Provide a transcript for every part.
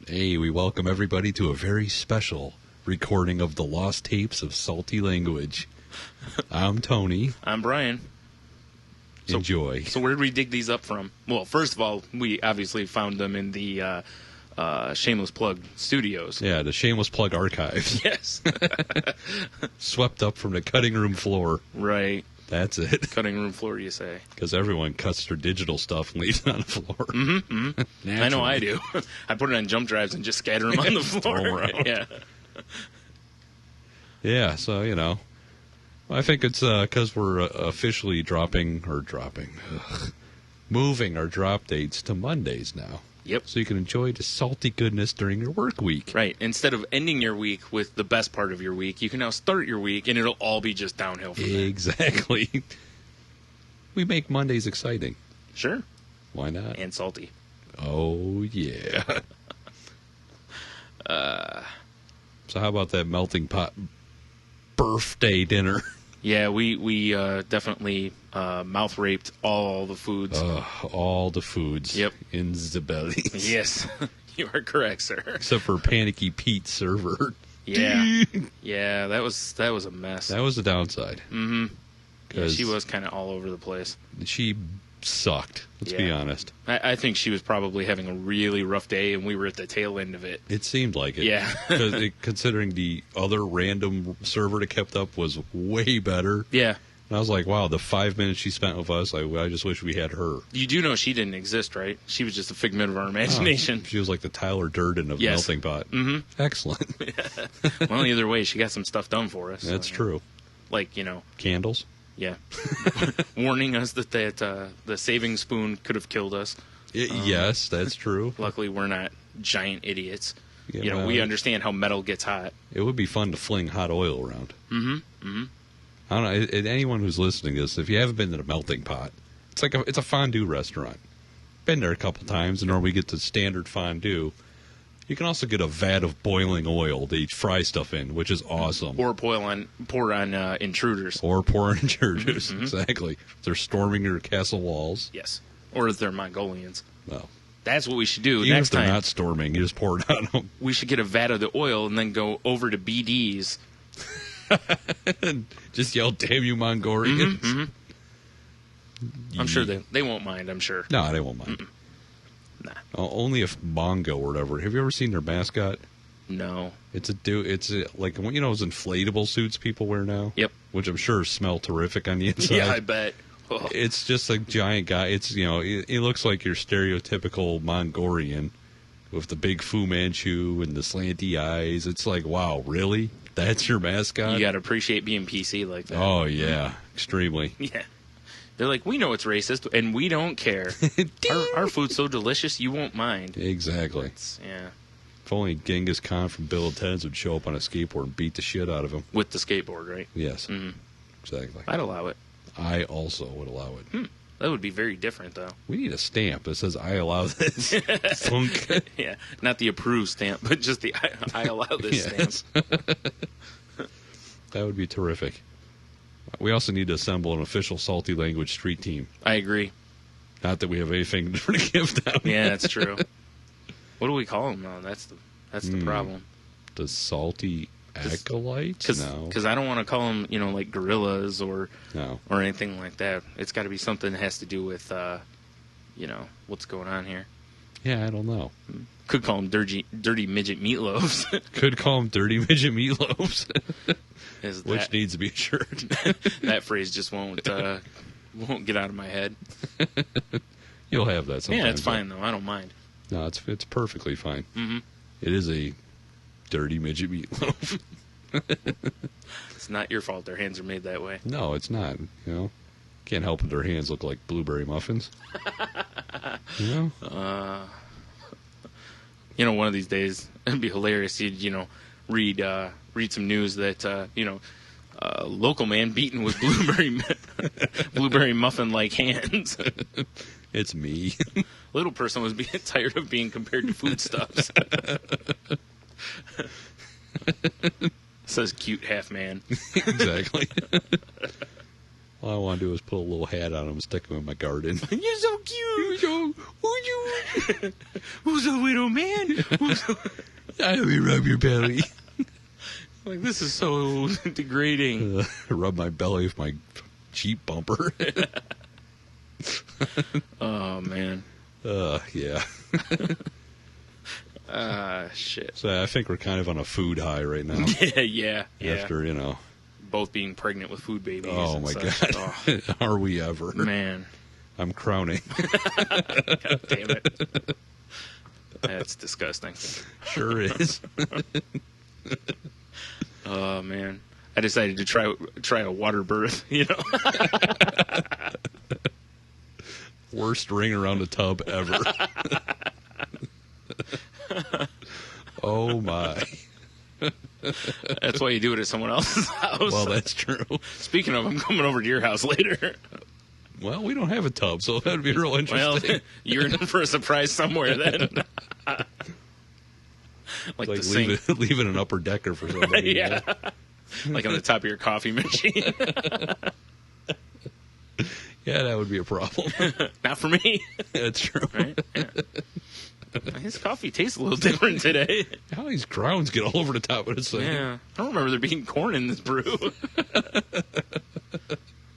Hey, we welcome everybody to a very special recording of the lost tapes of Salty Language. I'm Tony. I'm Brian. Enjoy. So where did we dig these up from? Well, first of all, we obviously found them in the Shameless Plug studios. Yeah, the Shameless Plug archives. Yes. Swept up from the cutting room floor. Right. That's it. Cutting room floor, you say. Because everyone cuts their digital stuff and leaves it on the floor. Mm-hmm. I know I do. I put it on jump drives and just scatter them on the floor. Throw 'em around. Yeah. Yeah, so, you know. I think it's because we're officially moving our drop dates to Mondays now. Yep. So you can enjoy the salty goodness during your work week. Right. Instead of ending your week with the best part of your week, you can now start your week, and it'll all be just downhill from there. Exactly. We make Mondays exciting. Sure. Why not? And salty. Oh, yeah. So how about that melting pot birthday dinner? Yeah, we definitely mouth raped all the foods. All the foods. Yep. In the belly. Yes, you are correct, sir. Except for Panicky Pete's server. Yeah, yeah, that was a mess. That was the downside. Mm-hmm. Yeah, 'Cause she was kind of all over the place. she sucked, let's be Yeah. honest. I think she was probably having a really rough day, and we were at the tail end of it. It seemed like it. Yeah. Considering the other random server that kept up was way better. Yeah. And I was like, wow, the 5 minutes she spent with us, I just wish we had her. You do know she didn't exist, right? She was just a figment of our imagination. She was like the Tyler Durden of Yes. Melting Pot. Mm-hmm. Excellent. Well, either way, she got some stuff done for us. That's true. Like, you know, Candles? yeah. Warning us that the saving spoon could have killed us. Yes, that's true. Luckily, we're not giant idiots. Yeah, You know, well, we understand how metal gets hot. It would be fun to fling hot oil around. Mm-hmm. Mm-hmm. I don't know. Anyone who's listening to this, if you haven't been to the Melting Pot, it's a fondue restaurant. Been there a couple times, and normally we get the standard fondue. You can also get a vat of boiling oil to fry stuff in, which is awesome. Or pour on intruders. Or pour in intruders. Mm-hmm. Exactly. They're storming your castle walls. Yes. Or if they're Mongolians. Well, That's what we should do even next if they're time. not storming, you just pour it on them. We should get a vat of the oil and then go over to BD's. Just yell, "Damn you, Mongolians!" Mm-hmm. I'm sure they won't mind, I'm sure. No, they won't mind. Nah. Only if Mongo or whatever. Have you ever seen their mascot? No. It's a dude. Like those inflatable suits people wear now. Yep. Which I'm sure smell terrific on the inside. Yeah, I bet. Oh. It's just a giant guy. It's he looks like your stereotypical Mongolian with the big Fu Manchu and the slanty eyes. It's like, wow, really? That's your mascot? You got to appreciate being PC like that. Oh yeah, extremely. Yeah. They're like, we know it's racist, and we don't care. our food's so delicious, you won't mind. Exactly. Yeah. If only Genghis Khan from Bill and Ted's would show up on a skateboard and beat the shit out of him. With the skateboard, right? Yes. Mm-hmm. Exactly. I'd allow it. I also would allow it. That would be very different, though. We need a stamp that says I allow this. Thunk. Yeah, not the approved stamp, but just the I allow this Yes. stamp. That would be terrific. We also need to assemble an official Salty Language street team. I agree. Not that we have anything to give them. Yeah, that's true. What do we call them, though? That's the problem. The Salty Acolytes? No. Because I don't want to call them, like gorillas or No. anything like that. It's got to be something that has to do with, what's going on here. Yeah, I don't know. Could call them dirty midget meatloaves. Could call them dirty midget meatloaves. Which that, needs to be a shirt. that phrase just won't get out of my head. You'll have that sometimes. Yeah, it's fine, though. I don't mind. No, it's perfectly fine. Mm-hmm. It is a dirty midget meatloaf. It's not your fault their hands are made that way. No, it's not. Can't help it. Their hands look like blueberry muffins. One of these days it'd be hilarious. You'd read some news that local man beaten with blueberry muffin like hands. It's me. Little person was being tired of being compared to foodstuffs. Says cute half man. Exactly. All I want to do is put a little hat on him and stick him in my garden. You're so cute. Who's a widow man? Let me rub your belly. Like, this is so degrading. Rub my belly with my Jeep bumper. Oh, man. Yeah. Shit. So I think we're kind of on a food high right now. Yeah. After, Both being pregnant with food babies. Oh, and my such. God. Oh, Are we ever? man. I'm crowning. God damn it. That's disgusting. Sure is. Oh, man. I decided to try a water birth, Worst ring around a tub ever. Oh, my. That's why you do it at someone else's house. Well, that's true. Speaking of, I'm coming over to your house later. Well, we don't have a tub, so that would be real Well, interesting. you're in for a surprise somewhere then. Like the sink. leave it an upper decker for somebody. Yeah. Like on the top of your coffee machine. Yeah, that would be a problem. Not for me. That's true. Right? Yeah. His coffee tastes a little different today. How these grounds get all over the top of this thing. Yeah. I don't remember there being corn in this brew.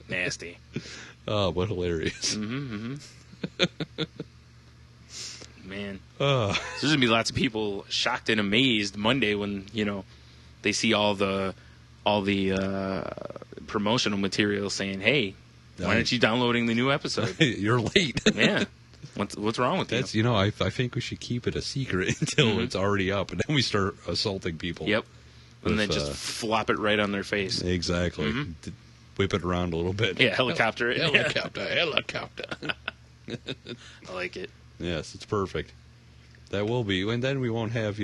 Nasty. Oh, what hilarious. Man. Oh, There's going to be lots of people shocked and amazed Monday when, they see all the promotional material saying, hey, why aren't you downloading the new episode? you're late. Yeah. What's wrong with That's, you? I think we should keep it a secret until it's already up, and then we start assaulting people. Yep. And then With, just flop it right on their face. Exactly. Whip it around a little bit. Yeah, helicopter it. Helicopter. I like it. Yes, it's perfect. That will be. And then we won't have,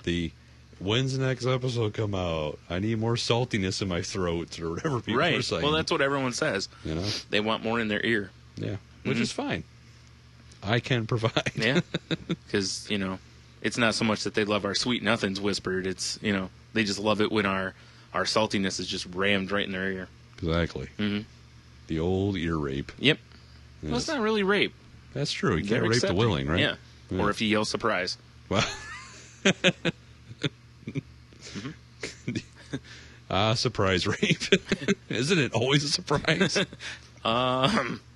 the when's the next episode come out? I need more saltiness in my throat or whatever people are saying. Well, that's what everyone says. They want more in their ear. Yeah, which is fine. I can provide. Yeah. Because, it's not so much that they love our sweet nothings whispered. It's, they just love it when our saltiness is just rammed right in their ear. Exactly. The old ear rape. Yep. Yes. Well, it's not really rape. That's true. You They're can't rape the accepting. willing, right? Yeah. Or if you yell surprise. Well. Surprise rape. Isn't it always a surprise?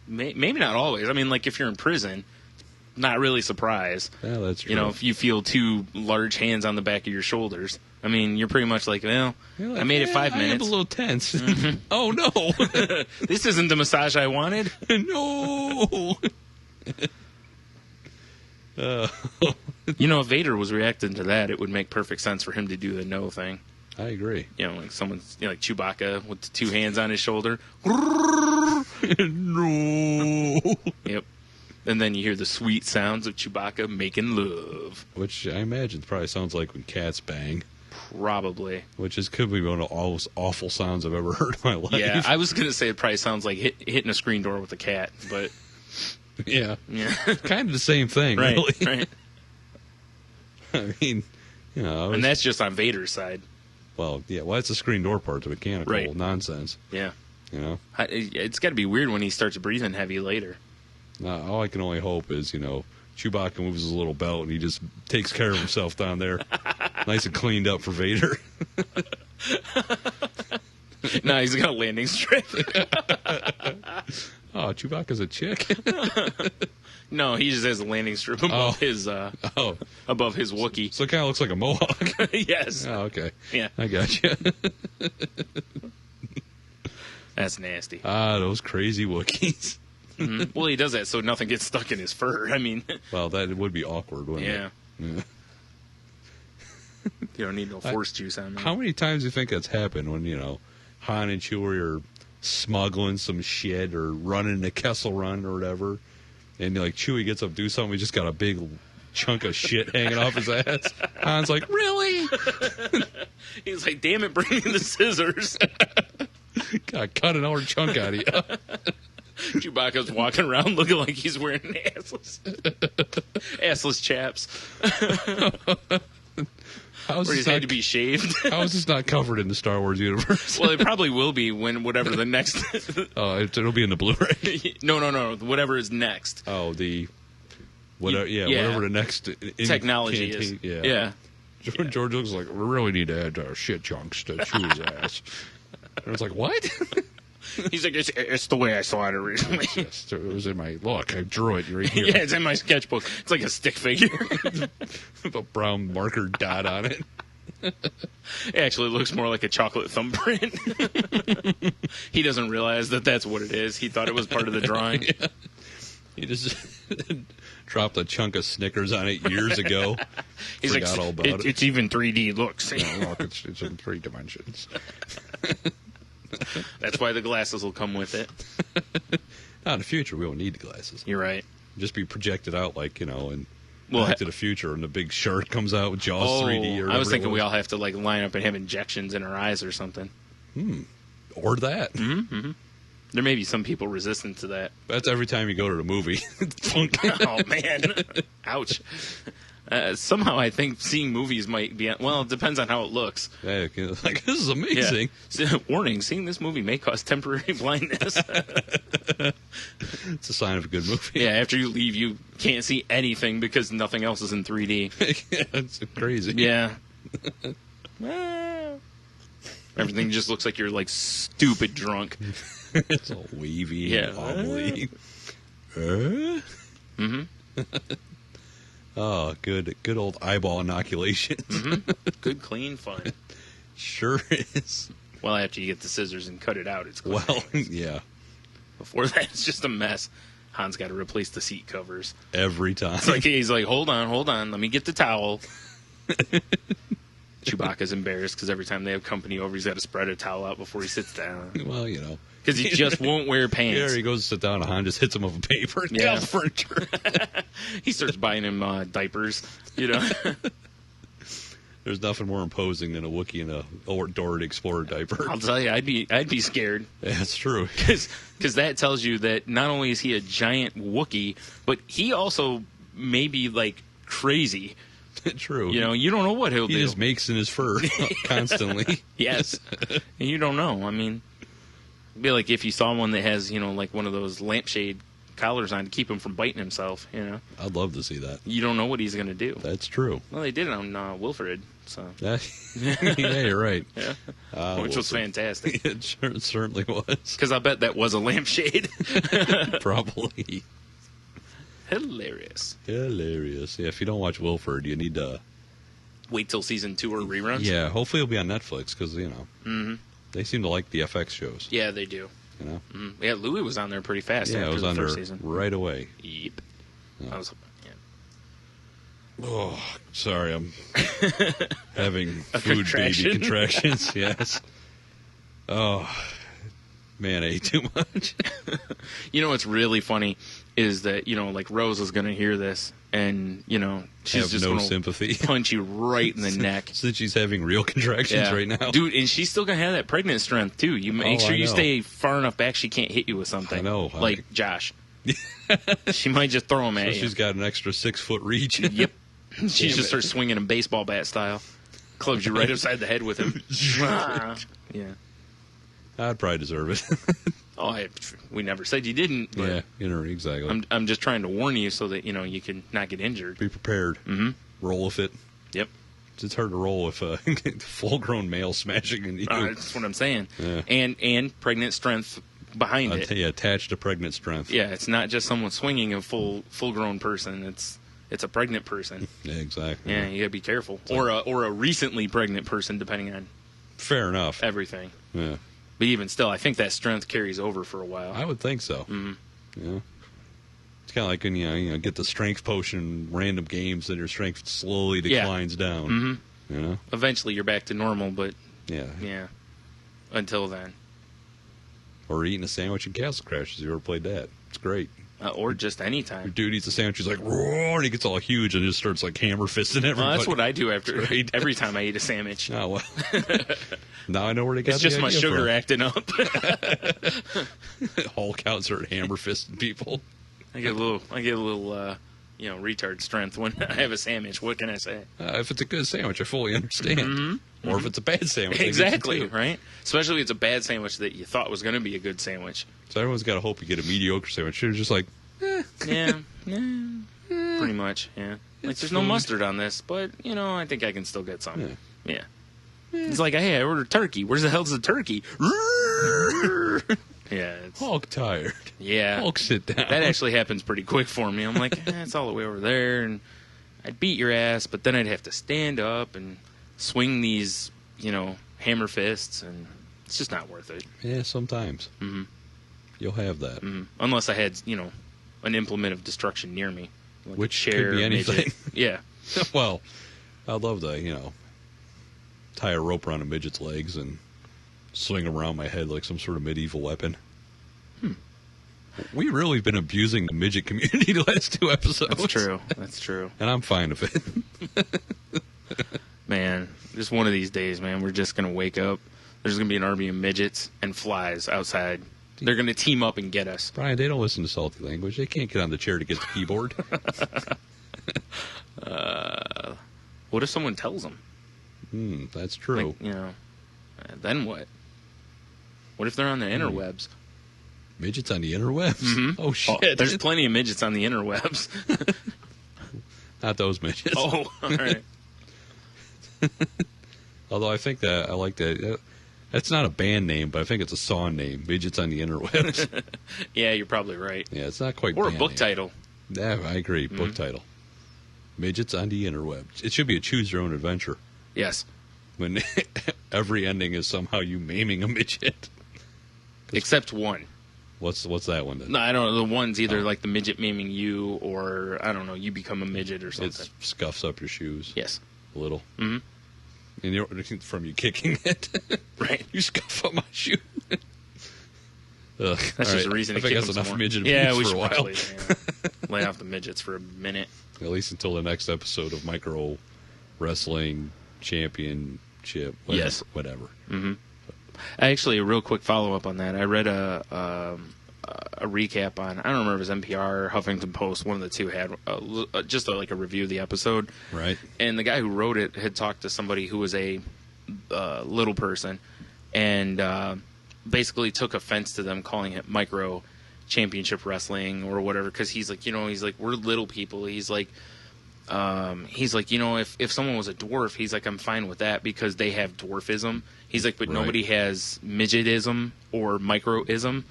Maybe not always. I mean, like if you're in prison, not really surprised. Yeah, that's true. If you feel two large hands on the back of your shoulders, I mean, you're pretty much like, well, You're like, I made it 5 I am minutes. a little tense. Oh, no. This isn't the massage I wanted. No. If Vader was reacting to that, it would make perfect sense for him to do the no thing. I agree. Like someone's, like Chewbacca with the two hands on his shoulder. No. Yep. And then you hear the sweet sounds of Chewbacca making love. Which I imagine probably sounds like when cats bang. Probably. Which could be one of the most awful sounds I've ever heard in my life. Yeah, I was going to say it probably sounds like hitting a screen door with a cat, but... Yeah. Yeah. Kind of the same thing, Right, really. right. I mean, And that's just on Vader's side. Well, yeah, it's the screen door part, the mechanical Right. nonsense. Yeah. It's got to be weird when he starts breathing heavy later. All I can only hope is, Chewbacca moves his little belt and he just takes care of himself down there. Nice and cleaned up for Vader. No, he's got a landing strip. Oh, Chewbacca's a chick? No, he just has a landing strip above his above his Wookiee. So it kind of looks like a mohawk. Yes. Oh, okay. Yeah. I got you. That's nasty. Those crazy Wookiees. Mm-hmm. Well, he does that so nothing gets stuck in his fur. I mean, Well, that would be awkward, wouldn't yeah. it? Yeah. You don't need no force juice on that. How many times do you think that's happened when, Han and Chewie are smuggling some shit or running the Kessel Run or whatever, and Chewie gets up to do something, he just got a big chunk of shit hanging off his ass. Han's like, really? He's like, damn it, bring me the scissors. Gotta cut another chunk out of you. Chewbacca's walking around looking like he's wearing assless chaps. How's Where this he's had not, to be shaved. how is this not covered in the Star Wars universe? Well, it probably will be when whatever the next... Oh, it'll be in the Blu-ray. No. Whatever is next. Oh, the Whatever, whatever the next technology is. Yeah. George looks like, we really need to add shit chunks to Chewie's ass. And it's like, what? He's like, it's the way I saw it originally. Yes, it was in my look. I drew it right here. Yeah, it's in my sketchbook. It's like a stick figure. With a brown marker dot on it. It actually looks more like a chocolate thumbprint. He doesn't realize that that's what it is. He thought it was part of the drawing. Yeah. He just dropped a chunk of Snickers on it years ago. He's Forgot like, all about it. It's even 3D looks. Yeah, look, it's in 3 dimensions. That's why the glasses will come with it. Now, in the future, we won't need the glasses. You're right. Just be projected out like, in Well, Back to the Future, and the big shark comes out with Jaws 3D. Or I was thinking it we all have to like line up and have injections in our eyes or something. Or that. Mm-hmm. There may be some people resistant to that. That's every time you go to the movie. Oh, man. Ouch. Somehow I think seeing movies might be... Well, it depends on how it looks. Hey, like, this is amazing. Yeah. So, warning, seeing this movie may cause temporary blindness. It's a sign of a good movie. Yeah, after you leave, you can't see anything because nothing else is in 3D. Yeah, it's crazy. Yeah. Everything just looks like you're, like, stupid drunk. It's all wavy and wobbly. Mm-hmm. Oh, good old eyeball inoculation. Mm-hmm. Good, clean fun. Sure is. Well, after you get the scissors and cut it out, it's clean. Well, yeah. Before that, it's just a mess. Han's got to replace the seat covers. Every time. It's like he's like, hold on, let me get the towel. Chewbacca's embarrassed because every time they have company over, he's got to spread a towel out before he sits down. Well, Because he just won't wear pants. Yeah, he goes to sit down, and Han just hits him with a paper and Yeah. out the furniture. He starts buying him diapers, There's nothing more imposing than a Wookiee in a Dora the Explorer diaper. I'll tell you, I'd be scared. Yeah, that's true. Because that tells you that not only is he a giant Wookiee, but he also may be, like, crazy. True. You don't know what he'll do. He just makes in his fur constantly. Yes. And you don't know. I mean, it'd be like if you saw one that has, like one of those lampshade collars on to keep him from biting himself, I'd love to see that. You don't know what he's going to do. That's true. Well, they did it on Wilfred, so. Yeah, you're right. Yeah. Which was fantastic. It certainly was. Because I bet that was a lampshade. Probably. Hilarious. Yeah, if you don't watch Wilford, you need to... Wait till season 2 or reruns? Yeah, hopefully it'll be on Netflix, because, they seem to like the FX shows. Yeah, they do. Mm-hmm. Yeah, Louis was on there pretty fast Yeah, after it was the on there first season. right away. Yep. Yeah. Oh, sorry, I'm having A food contraction? baby contractions, yes. Oh, man, I ate too much. What's really funny is that, like Rose is going to hear this and, she's have just no going to sympathy. punch you right in the neck. Since she's having real contractions right now. Dude, and she's still going to have that pregnant strength, too. You make sure I you know. stay far enough back she can't hit you with something. I know. Like Josh. She might just throw him at you. She's got an extra 6-foot reach. Yep. She just starts swinging him baseball bat style. Clubs you right upside the head with him. Yeah. I'd probably deserve it. Oh, we never said you didn't. But yeah, exactly. I'm just trying to warn you so that, you can not get injured. Be prepared. Mm-hmm. Roll with it. Yep. It's hard to roll with a full-grown male smashing into you. That's what I'm saying. Yeah. And pregnant strength behind it. Attached to pregnant strength. Yeah, it's not just someone swinging a full-grown person. It's a pregnant person. Yeah, exactly. Yeah, you gotta be careful. Or a recently pregnant person, depending on Fair enough. everything. Yeah. But even still, I think that strength carries over for a while. I would think so. Mm-hmm. Yeah. It's kind of like when you get the strength potion in random games, and your strength slowly declines down. Mm-hmm. Eventually, you're back to normal, but yeah. Until then. Or eating a sandwich in Castle Crashers. You ever played that? It's great. Or just any Your time. dude eats a sandwich, he's like, roar, and he gets all huge and just starts like hammer fisting everybody. Well, that's what I do every time I eat a sandwich. Oh, well. Now I know where they got It's just the my idea sugar from. acting up. Hulk out start hammer fisting people. I get a little, retard strength when I have a sandwich. What can I say? If it's a good sandwich, I fully understand. Or if it's a bad sandwich, I get you Exactly, too. right? Especially if it's a bad sandwich that you thought was going to be a good sandwich. So everyone's got to hope you get a mediocre sandwich. You're just like, Yeah. pretty much. Yeah, like It's there's no food. mustard on this, but I think I can still get some. Yeah. Yeah. He's like, hey, I ordered turkey. Where's the hell's the turkey? Yeah, Hulk tired. yeah. Hulk, sit down. That actually happens pretty quick for me. I'm like, it's all the way over there, and I'd beat your ass, but then I'd have to stand up and swing these, hammer fists, and it's just not worth it. Yeah, sometimes. Mm-hmm. You'll have that. Mm-hmm. Unless I had, an implement of destruction near me. Like Which a chair, could be anything. midget. Yeah. Well, I'd love to, tie a rope around a midget's legs and swing him around my head like some sort of medieval weapon. We've really been abusing the midget community the last 2 episodes. That's true. And I'm fine with it. Man, just one of these days, man, we're just going to wake up. There's going to be an army of midgets and flies outside. They're going to team up and get us. Brian, they don't listen to salty language. They can't get on the chair to get the keyboard. What if someone tells them? That's true. Like, then what? What if they're on the interwebs? Midgets on the interwebs? Mhm. Oh, shit. There's plenty of midgets on the interwebs. Not those midgets. Oh, all right. Although I think that I like that. That's not a band name, but I think it's a song name. Midgets on the interwebs. Yeah, you're probably right. Yeah, it's not quite Or a band book name. title. Yeah, I agree. Book title. Midgets on the interwebs. It should be a choose your own adventure. Yes. When every ending is somehow you maiming a midget. Except one. What's that one then? No, I don't know. The one's either like the midget maiming you, or I don't know, you become a midget or something. It scuffs up your shoes Yes. a little. Mhm. And you're from you kicking it. Right. You scuff up my shoe. Ugh. That's All just right. a reason I to think kick that's them enough some more. midget abuse Yeah, we for a should while. probably lay off the midgets for a minute. At least until the next episode of Micro Wrestling Championship. Whatever, Yes. Whatever. Actually, a real quick follow-up on that. I read a recap on, I don't remember if it was NPR or Huffington Post, one of the two had just like a review of the episode. Right. And the guy who wrote it had talked to somebody who was a little person and basically took offense to them calling it Micro Championship Wrestling or whatever, because he's like, we're little people. He's like, if someone was a dwarf, he's like, I'm fine with that because they have dwarfism. He's like, but Right. nobody has midgetism or microism.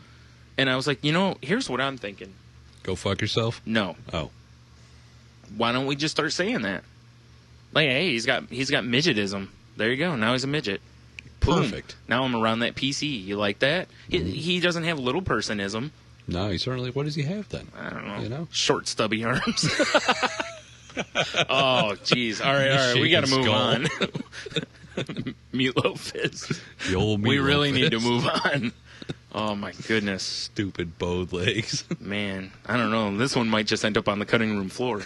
And I was like, here's what I'm thinking. Go fuck yourself? No. Oh. Why don't we just start saying that? Like, hey, he's got midgetism. There you go. Now he's a midget. Boom. Perfect. Now I'm around that PC. You like that? He doesn't have little personism. No, he certainly. What does he have then? I don't know. You know? Short, stubby arms. Oh, jeez. All right. We got to move Shaking on. Meatloaf Fist. The old We Meatloaf really need to Fist. move on. Oh, my goodness. Stupid bowed legs. Man, I don't know. This one might just end up on the cutting room floor.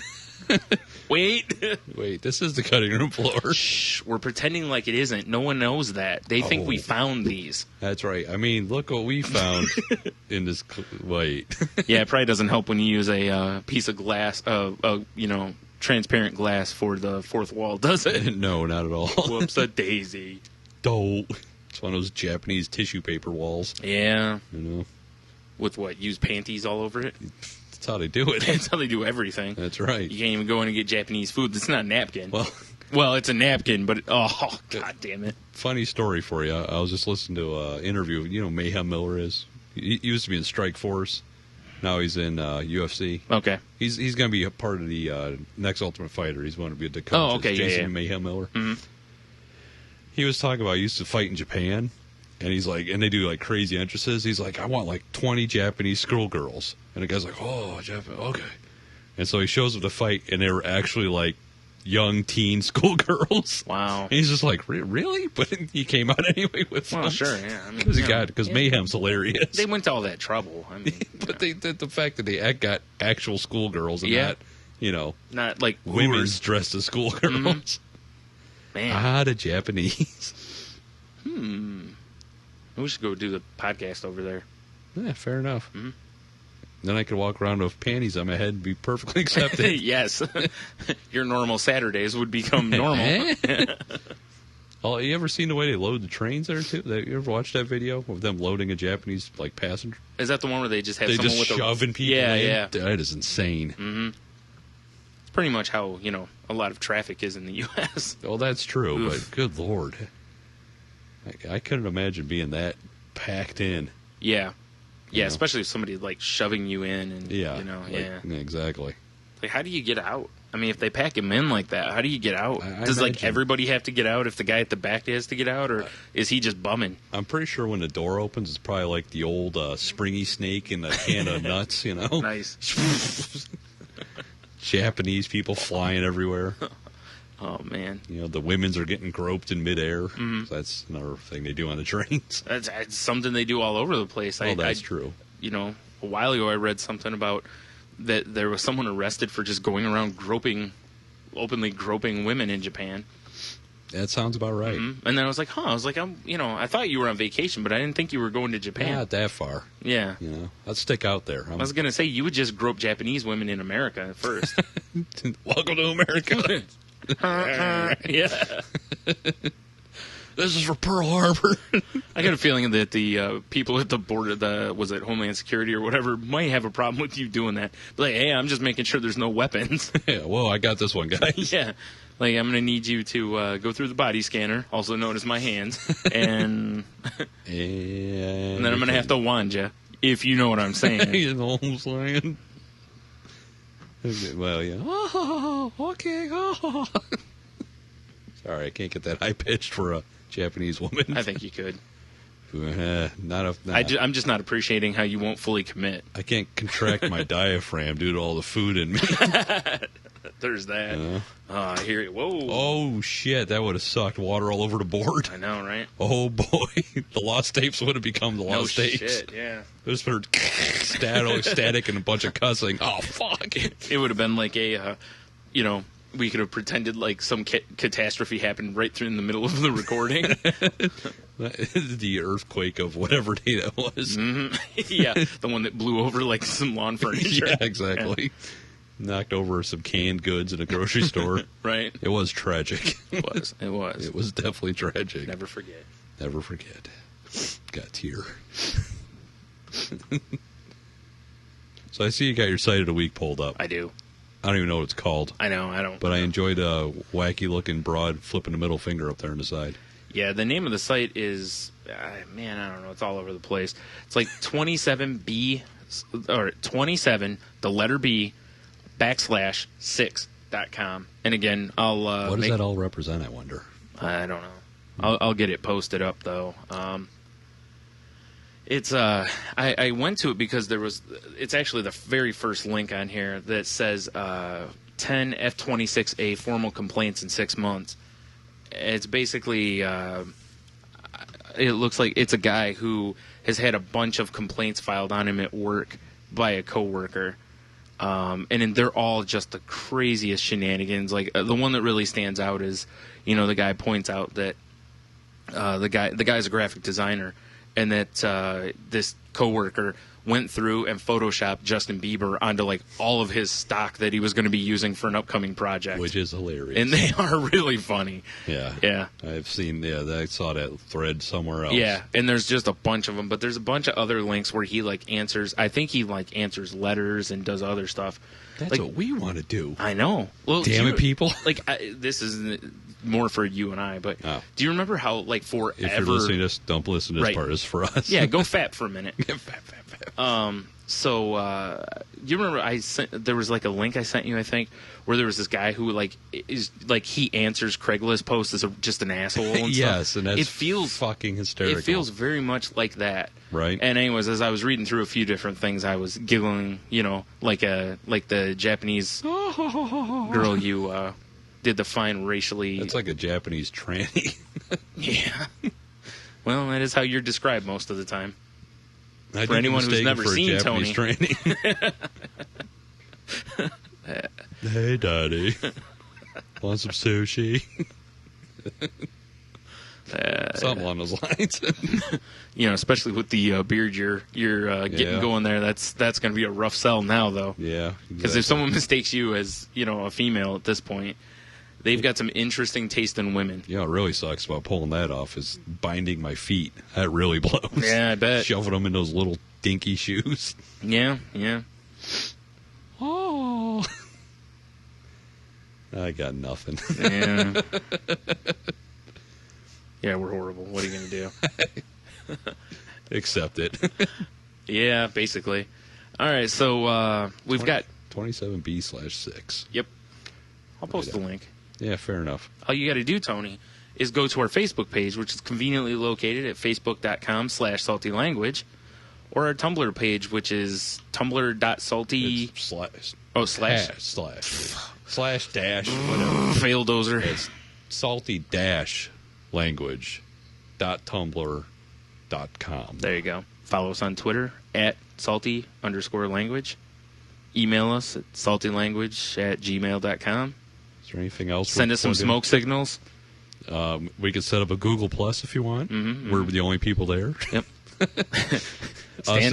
Wait. Wait, this is the cutting room floor. Shh. We're pretending like it isn't. No one knows that. They think we Oh. found these. That's right. I mean, look what we found in this. Wait. Yeah, it probably doesn't help when you use a piece of glass, transparent glass for the fourth wall, does it? No, not at all. Whoops, a daisy. Don't. It's one of those Japanese tissue paper walls. Yeah. You know, With what? Use panties all over it? that's how they do it. That's how they do everything. That's right. You can't even go in and get Japanese food. It's not a napkin. Well, It's a napkin, but oh, god damn it. funny story for you. I was just listening to an interview. You know, Mayhem Miller is. He used to be in Strike Force. Now he's in UFC. Okay. He's going to be a part of the next Ultimate Fighter. He's going to be a coach. Oh, okay, Jason yeah. Mayhem Miller. Mhm. He was talking about he used to fight in Japan, and he's like, and they do like crazy entrances. He's like, I want like 20 Japanese schoolgirls, and the guy's like, oh, Japan, okay. And so he shows up to fight, and they were actually like young teen schoolgirls. Wow. And he's just like, really? But he came out anyway with Well, them. sure, yeah. I mean, Because Mayhem's hilarious. They went to all that trouble. I mean, But the fact that they got actual schoolgirls and Yeah. not, not like women's women's. dressed as schoolgirls. Man, The Japanese. we should go do the podcast over there. Yeah, fair enough. Then I could walk around with panties on my head and be perfectly accepted. Yes. Your normal Saturdays would become normal. Oh, you ever seen the way they load the trains there too? You ever watched that video of them loading a Japanese like passenger? Is that the one where they just have They someone just with shoving people Yeah, in? yeah. That is insane. Mm-hmm. It's pretty much how, a lot of traffic is in the U.S. Well, that's true, Oof. but good Lord. I couldn't imagine being that packed in. Yeah. You Yeah, know? especially if somebody, like, shoving you in and, Yeah. yeah. Exactly. Like, how do you get out? I mean, if they pack him in like that, how do you get out? I Does, like, imagine- everybody have to get out if the guy at the back has to get out, or is he just bumming? I'm pretty sure when the door opens, it's probably like the old springy snake in a can of nuts, Nice. Japanese people flying everywhere. Oh, man. The women's are getting groped in midair. Mm-hmm. So that's another thing they do on the trains. That's something they do all over the place. That's true. A while ago I read something about that there was someone arrested for just going around openly groping women in Japan. That sounds about right. And then I was like, I thought you were on vacation, but I didn't think you were going to Japan. Not that far. Yeah. Let's stick out there. I was going to say, you would just grope Japanese women in America at first. Welcome to America. Yeah. This is for Pearl Harbor. I got a feeling that the people at the border, was it Homeland Security or whatever, might have a problem with you doing that. But like, hey, I'm just making sure there's no weapons. Yeah, whoa, I got this one, guys. Yeah. Like, I'm going to need you to go through the body scanner, also known as my hands, and And then I'm going to have to wand you, if you know what I'm saying. You know what I'm saying? Well, yeah. Oh, okay. Oh. Sorry, I can't get that high pitched for a Japanese woman. I think you could. I'm just not appreciating how you won't fully commit. I can't contract my diaphragm due to all the food in me. There's that. Yeah. I hear you. Whoa. Oh, shit. That would have sucked water all over the board. I know, right? Oh, boy. The lost tapes would have become the No lost tapes. shit, yeah. It was for static and a bunch of cussing. Oh, fuck. It would have been like we could have pretended like some catastrophe happened right through in the middle of the recording. The earthquake of whatever day that was. Mm-hmm. Yeah, the one that blew over like some lawn furniture. Yeah, exactly. Knocked over some canned goods in a grocery store. Right. It was tragic. It was. It was definitely tragic. Never forget. Never forget. Got a tear. So I see you got your site of the week pulled up. I do. I don't even know what it's called. I know. I don't. But I enjoyed a wacky-looking broad flipping the middle finger up there on the side. Yeah, the name of the site is, I don't know. It's all over the place. It's like 27B, or 27, the letter B, /6.com. And again, I'll What does that all represent, I wonder? I don't know. I'll get it posted up, though. It's I went to it because it's actually the very first link on here that says 10 F-26A formal complaints in 6 months. It's basically it looks like it's a guy who has had a bunch of complaints filed on him at work by a coworker. And they're all just the craziest shenanigans. Like the one that really stands out is, the guy points out that the guy's a graphic designer, and that this coworker went through and photoshopped Justin Bieber onto like all of his stock that he was going to be using for an upcoming project, Which is hilarious. and they are really funny. Yeah. Yeah. I've seen, I saw that thread somewhere else. Yeah, and there's just a bunch of them, but there's a bunch of other links where he answers. I think he answers letters and does other stuff. That's what we want to do. I know. Well, Damn it, people. This is more for you and I, but Oh. do you remember how forever? If you're listening to this, don't listen to this Right. part. It's for us. Yeah, go fat for a minute. Fat. So you remember there was like a link I sent you, I think, where there was this guy who he answers Craigslist posts as just an asshole. And Yes, stuff. and that's it feels fucking hysterical. It feels very much like that, Right. And anyways, as I was reading through a few different things, I was giggling, like the Japanese girl you did the fine racially. It's like a Japanese tranny. Yeah. Well, that is how you're described most of the time. I For anyone who's never seen Japanese tranny. Hey, Daddy. Want some sushi? Something along those lines. Especially with the beard you're getting Yeah. going there. That's going to be a rough sell now, though. Yeah. Because if someone mistakes you as a female at this point, they've got some interesting taste in women. What really sucks about pulling that off is binding my feet. That really blows. Yeah, I bet. Shoving them in those little dinky shoes. Yeah. Oh. I got nothing. Yeah. Yeah, we're horrible. What are you going to do? Accept it. Yeah, basically. All right, so we've got... 27B/6. Yep. I'll post the link. Yeah, fair enough. All you got to do, Tony, is go to our Facebook page, which is conveniently located at facebook.com/saltylanguage, or our Tumblr page, which is tumblr.salty... It's slash. Oh, slash. Slash dash, whatever. Faildozer. It's salty-language.tumblr.com. There you go. Follow us on Twitter at salty_language. Email us at saltylanguage@gmail.com. Is there anything else? Send us some smoke signals. We could set up a Google Plus if you want. Mm-hmm. We're the only people there. Yep. in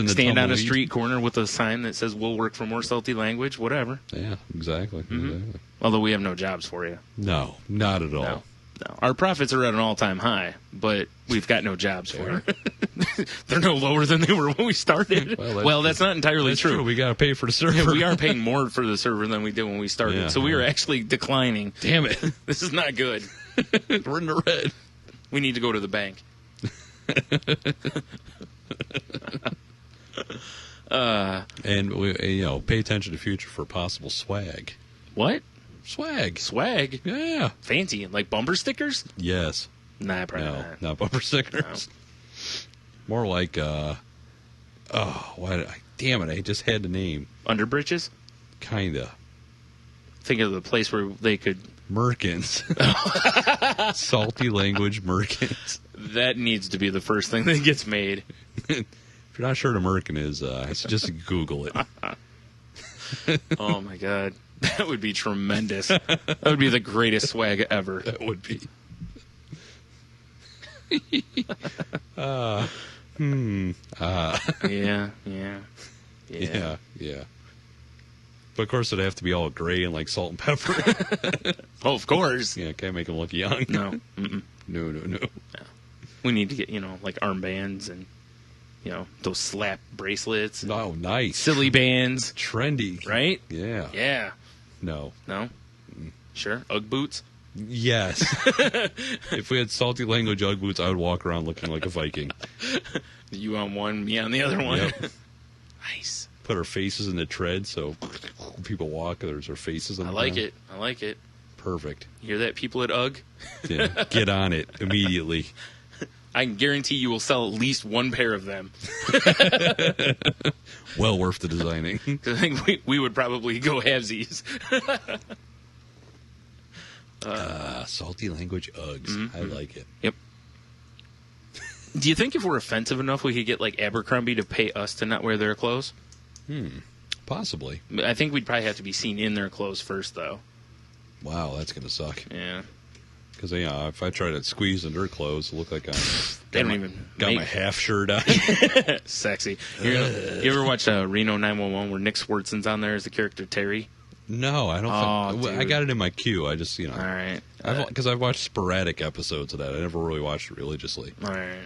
the Stand on a tumbleweed. street corner with a sign that says "We'll work for more salty language," whatever. Yeah, exactly. Exactly. Although we have no jobs for you. No, not at all. No. Our profits are at an all-time high, but we've got no jobs for you. They're no lower than they were when we started. Well, that's not entirely That's true. We got to pay for the server. Yeah, we are paying more for the server than we did when we started, Yeah, so we are actually declining. Damn it. This is not good. We're in the red. We need to go to the bank. And we, pay attention to the future for possible swag. What? Swag. Swag? Yeah. Fancy. Like bumper stickers? Yes. Nah, probably No, not. not bumper stickers. More like, damn it, I just had the name. Underbritches? Kinda. Think of the place where they could... Merkins. Salty language Merkins. That needs to be the first thing that gets made. If you're not sure what a Merkin is, I suggest you Google it. Oh, my God. That would be tremendous. That would be the greatest swag ever. That would be. Yeah. Yeah. But of course, it'd have to be all gray and like salt and pepper. Oh, of course. Yeah, can't make them look young. No. Mm-mm. No. We need to get, like armbands and, those slap bracelets. And Oh, nice. silly bands. Trendy. Right? Yeah. Yeah. No. No? Sure. Ugg boots? Yes. If we had salty language Ugg boots, I would walk around looking like a Viking. You on one, me on the other one. Yep. Nice. Put our faces in the tread so when people walk, there's our faces on I the like ground. it. I like it. Perfect. You hear that, people at UGG? Yeah, get on it immediately. I can guarantee you will sell at least one pair of them. Well worth the designing. 'Cause I think we would probably go halvesies. Salty language Uggs. I like it. Yep. Do you think if we're offensive enough, we could get like Abercrombie to pay us to not wear their clothes? Possibly. I think we'd probably have to be seen in their clothes first, though. Wow, that's going to suck. Yeah. Because if I try to squeeze into their clothes, it'll look like They don't even got make my half shirt on. sexy. You ever watch Reno 911 where Nick Swartzen's on there as the character Terry? No, I don't think... dude. I got it in my queue. I just, All right. Because I've watched sporadic episodes of that. I never really watched it religiously. All right.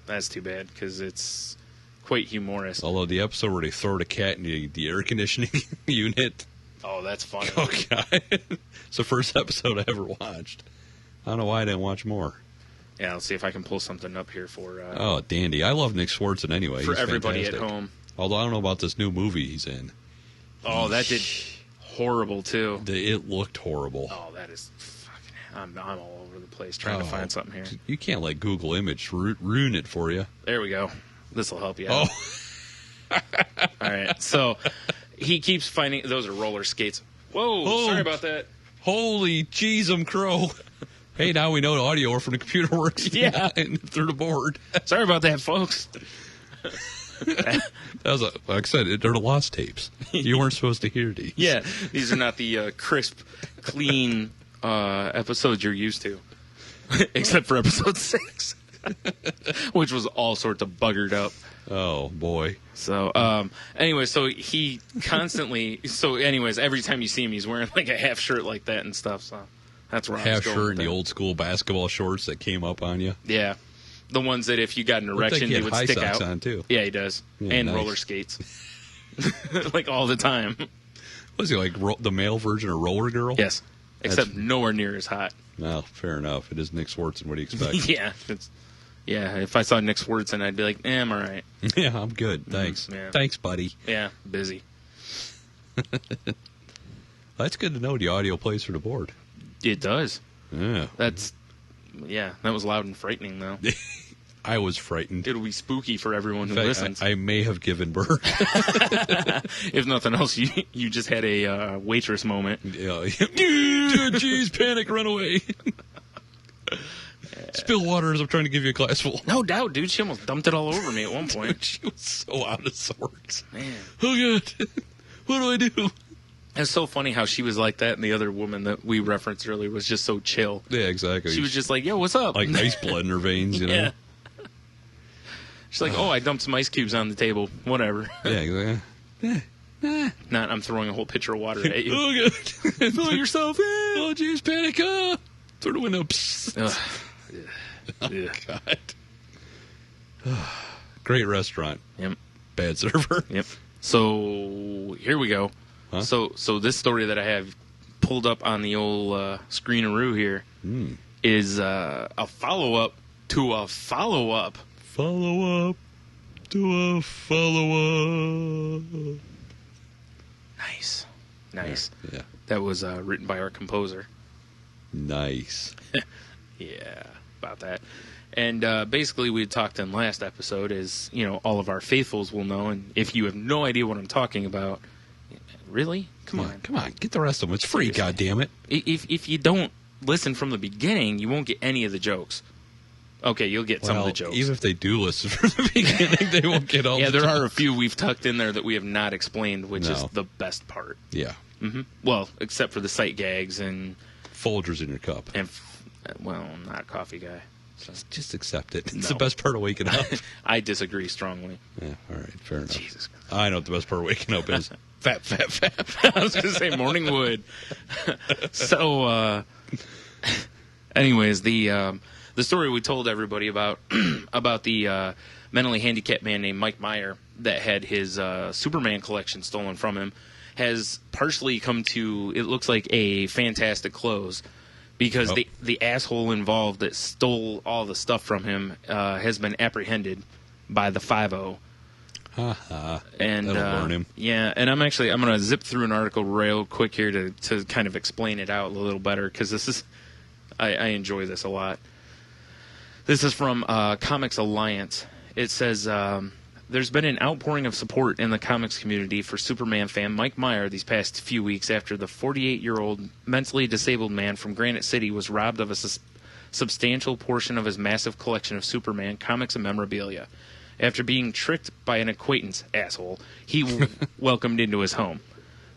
That's too bad because it's quite humorous. Although the episode where they throw the cat in the air conditioning unit. Oh, that's funny. Oh, God. It's the first episode I ever watched. I don't know why I didn't watch more. Yeah, let's see if I can pull something up here for Oh, dandy. I love Nick Swartzen anyway. for He's everybody fantastic. at home. Although I don't know about this new movie he's in. Oh, that did horrible too. It looked horrible. Oh, that is fucking. I'm all over the place trying to find something here. You can't let Google Image ruin it for you. There we go. This will help you out. Oh, All right. So he keeps finding those are roller skates. Whoa! Oh. Sorry about that. holy jeez, crow. Hey, now we know the audio from the computer works. Yeah. Through the board. Sorry about that, folks. That was like I said, they're the lost tapes. You weren't supposed to hear these. Yeah, these are not the crisp, clean episodes you're used to, except for episode 6, which was all sorts of buggered up. Oh boy. So, anyway, so he constantly. So, anyways, every time you see him, he's wearing like a half shirt like that and stuff. So that's where I was Half going shirt with and the that. old school basketball shorts that came up on you. Yeah, the ones that if you got an Looked like erection, he they had would high stick socks out. on too. Yeah, he does, Yeah, and nice. roller skates, like all the time. Was he like the male version of Roller Girl? Yes, except nowhere near as hot. Well, fair enough. It is Nick Swardson. What do you expect? Yeah, if I saw Nick Swardson, I'd be like, I'm all right. Yeah, I'm good. Thanks. Yeah. Thanks, buddy. Yeah, busy. That's good to know the audio plays for the board. It does. Yeah. That was loud and frightening, though. I was frightened. It'll be spooky for everyone who In fact, listens. I may have given birth. If nothing else, you just had a waitress moment. Yeah. Jeez, panic, run away. Spill water as I'm trying to give you a glass full. No doubt, dude. She almost dumped it all over me at one point. She was so out of sorts. Man. Oh, God. What do I do? It's so funny how she was like that, and the other woman that we referenced earlier was just so chill. Yeah, exactly. She was just like, yo, what's up? like ice blood in her veins, you know? Yeah. She's like, I dumped some ice cubes on the table. Whatever. Yeah, exactly. Not, I'm throwing a whole pitcher of water at you. Oh, God. Throw yourself in. Oh, jeez, panic. Through the window. Yeah. God. Great restaurant. Yep. Bad server. Yep. So, here we go. Huh? So this story that I have pulled up on the old screenaroo here is a follow-up to a follow-up. Follow-up to a follow-up. Nice. Yeah. That was written by our composer. Nice. Yeah, about that. And basically, we had talked in last episode, as all of our faithfuls will know. And if you have no idea what I'm talking about, really, come on, get the rest of them. It's free. Seriously. God damn it. If you don't listen from the beginning, you won't get any of the jokes. Okay, you'll get some of the jokes. Even if they do listen from the beginning, they won't get all. Yeah, the there jokes. are a few we've tucked in there that we have not explained, which is No. the best part. Yeah. Well, except for the sight gags and Folgers in your cup. well, I'm not a coffee guy. Just accept it. It's No. the best part of waking up. I disagree strongly. Yeah. All right. Fair enough. Jesus Christ. I know what the best part of waking up is. Fat. I was going to say morning wood. So, anyways, the story we told everybody about the mentally handicapped man named Mike Meyer that had his Superman collection stolen from him has partially come to, it looks like, a fantastic close, because the asshole involved that stole all the stuff from him has been apprehended by the 5-0. And That'll burn him. Yeah, and I'm going to zip through an article real quick here to kind of explain it out a little better, because this is, I enjoy this a lot. This is from Comics Alliance. It says, there's been an outpouring of support in the comics community for Superman fan Mike Meyer these past few weeks after the 48-year-old mentally disabled man from Granite City was robbed of a substantial portion of his massive collection of Superman comics and memorabilia. After being tricked by an acquaintance, asshole, he welcomed into his home.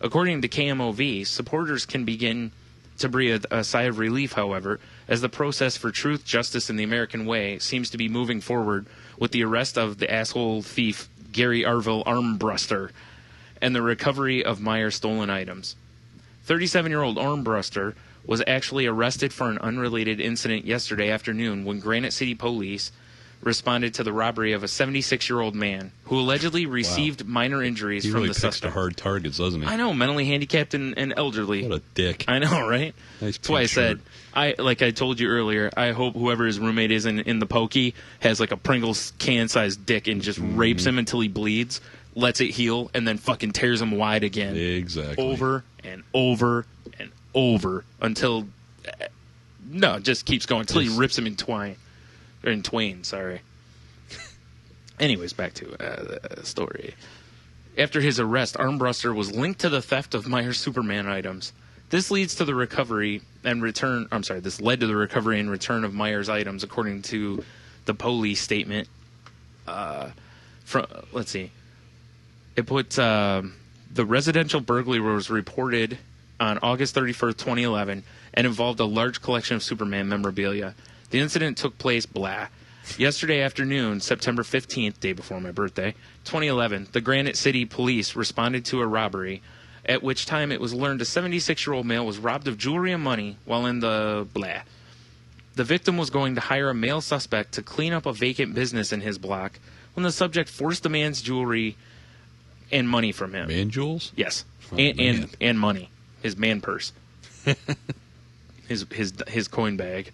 According to KMOV, supporters can begin to breathe a sigh of relief, however, as the process for truth, justice, and the American way seems to be moving forward with the arrest of the asshole thief Gary Arville Armbruster and the recovery of Meyer's stolen items. 37-year-old Armbruster was actually arrested for an unrelated incident yesterday afternoon when Granite City police responded to the robbery of a 76-year-old man who allegedly received minor injuries He from really the picks the suspect. hard targets, doesn't he? I know, mentally handicapped and elderly. What a dick. I know, right? Nice That's why I pink said, shirt. like I told you earlier, I hope whoever his roommate is in the pokey has like a Pringles can-sized dick and just rapes him until he bleeds, lets it heal, and then fucking tears him wide again. Exactly. Over and over and over until... No, just keeps going until he rips him in twain, sorry. Anyways, back to the story. After his arrest, Armbruster was linked to the theft of Meyer's Superman items. This led to the recovery and return of Meyer's items, according to the police statement. Let's see. It put the residential burglary was reported on August 31st, 2011, and involved a large collection of Superman memorabilia. The incident took place, yesterday afternoon, September 15th, day before my birthday, 2011, the Granite City police responded to a robbery, at which time it was learned a 76-year-old male was robbed of jewelry and money while in the The victim was going to hire a male suspect to clean up a vacant business in his block when the subject forced the man's jewelry and money from him. Man jewels? Yes, Oh, and money. His man purse. his coin bag.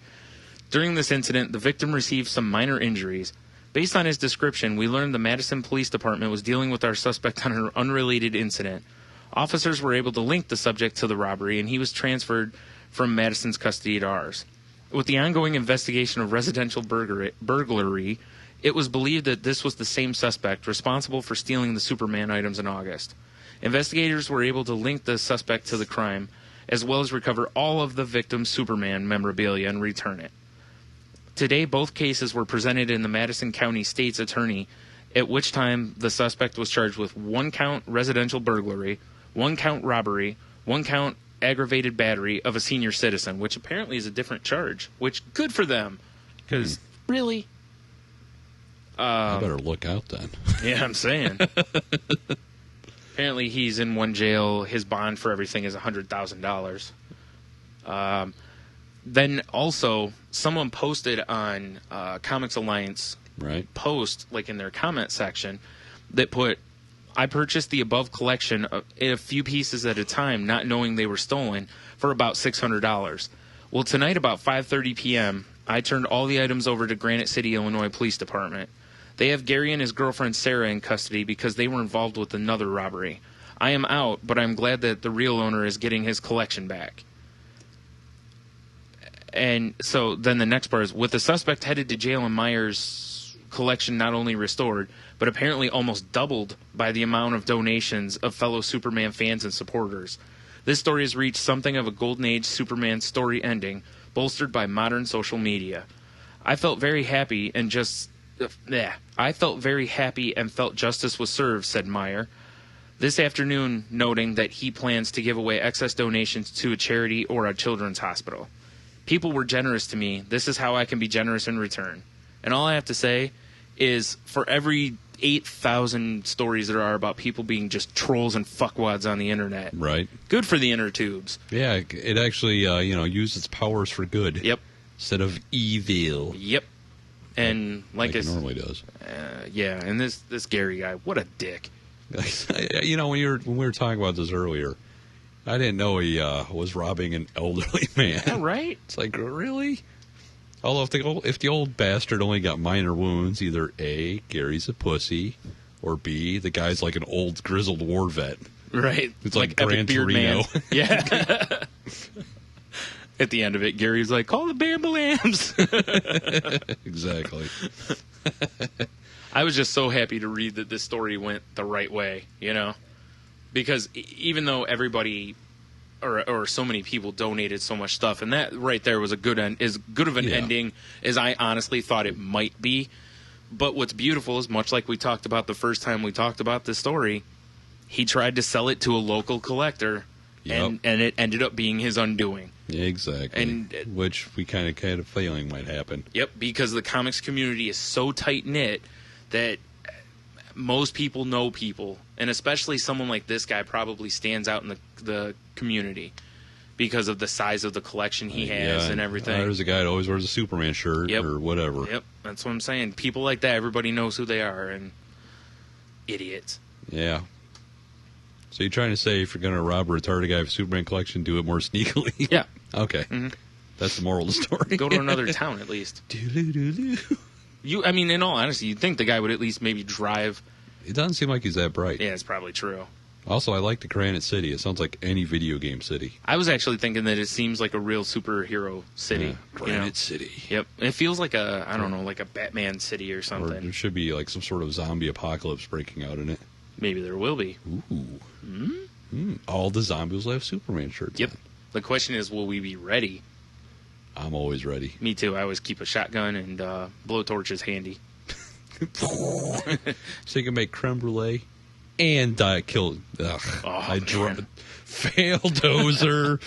During this incident, the victim received some minor injuries. Based on his description, we learned the Madison Police Department was dealing with our suspect on an unrelated incident. Officers were able to link the subject to the robbery, and he was transferred from Madison's custody to ours. With the ongoing investigation of residential burglary, it was believed that this was the same suspect responsible for stealing the Superman items in August. Investigators were able to link the suspect to the crime, as well as recover all of the victim's Superman memorabilia and return it. Today, both cases were presented in the Madison County State's Attorney, at which time the suspect was charged with 1 count residential burglary, 1 count robbery, 1 count aggravated battery of a senior citizen, which apparently is a different charge, which good for them. Because, really? I better look out then. Yeah, I'm saying. Apparently he's in one jail. His bond for everything is $100,000. Then also, someone posted on Comics Alliance post, like in their comment section, that put, I purchased the above collection in a few pieces at a time, not knowing they were stolen, for about $600. Well, tonight about 5:30 p.m., I turned all the items over to Granite City, Illinois Police Department. They have Gary and his girlfriend Sarah in custody because they were involved with another robbery. I am out, but I'm glad that the real owner is getting his collection back. And so then the next part is, with the suspect headed to jail and Myers' collection not only restored, but apparently almost doubled by the amount of donations of fellow Superman fans and supporters. This story has reached something of a golden age Superman story ending, bolstered by modern social media. I felt very happy and felt justice was served, said Meyer. This afternoon, noting that he plans to give away excess donations to a charity or a children's hospital. People were generous to me. This is how I can be generous in return. And all I have to say is, for every 8,000 stories there are about people being just trolls and fuckwads on the internet. Right. Good for the inner tubes. Yeah, it actually, used its powers for good. Yep. Instead of evil. Yep. And like it normally does. Yeah, and this Gary guy, what a dick. When we were talking about this earlier, I didn't know he was robbing an elderly man. Yeah, right? It's like, really? Although if the old bastard only got minor wounds, either A, Gary's a pussy, or B, the guy's like an old grizzled war vet. Right. It's like Gran Torino. Yeah. At the end of it, Gary's like, call the Bambalams. Exactly. I was just so happy to read that this story went the right way, because even though everybody or so many people donated so much stuff, and that right there was as good of an ending as I honestly thought it might be. But what's beautiful is, much like we talked about the first time we talked about this story, he tried to sell it to a local collector, and it ended up being his undoing. Exactly. Which we kind of had a feeling might happen. Yep, because the comics community is so tight-knit that most people know people, and especially someone like this guy probably stands out in the community because of the size of the collection he has and everything. There's a guy that always wears a Superman shirt or whatever. Yep, that's what I'm saying. People like that, everybody knows who they are, and idiots. Yeah. So you're trying to say if you're going to rob a retarded guy of a Superman collection, do it more sneakily? Yeah. Okay. Mm-hmm. That's the moral of the story. Go to another town, at least. In all honesty, you'd think the guy would at least maybe drive. It doesn't seem like he's that bright. Yeah, it's probably true. Also, I like the Granite City. It sounds like any video game city. I was actually thinking that it seems like a real superhero city. Yeah, Granite City. Yep. It feels like like a Batman city or something. Or there should be like some sort of zombie apocalypse breaking out in it. Maybe there will be. Ooh. Mm-hmm. All the zombies will have Superman shirts. Yep. On. The question is, will we be ready? I'm always ready. Me too. I always keep a shotgun and blowtorches handy. So you can make creme brulee and kill. Fail dozer.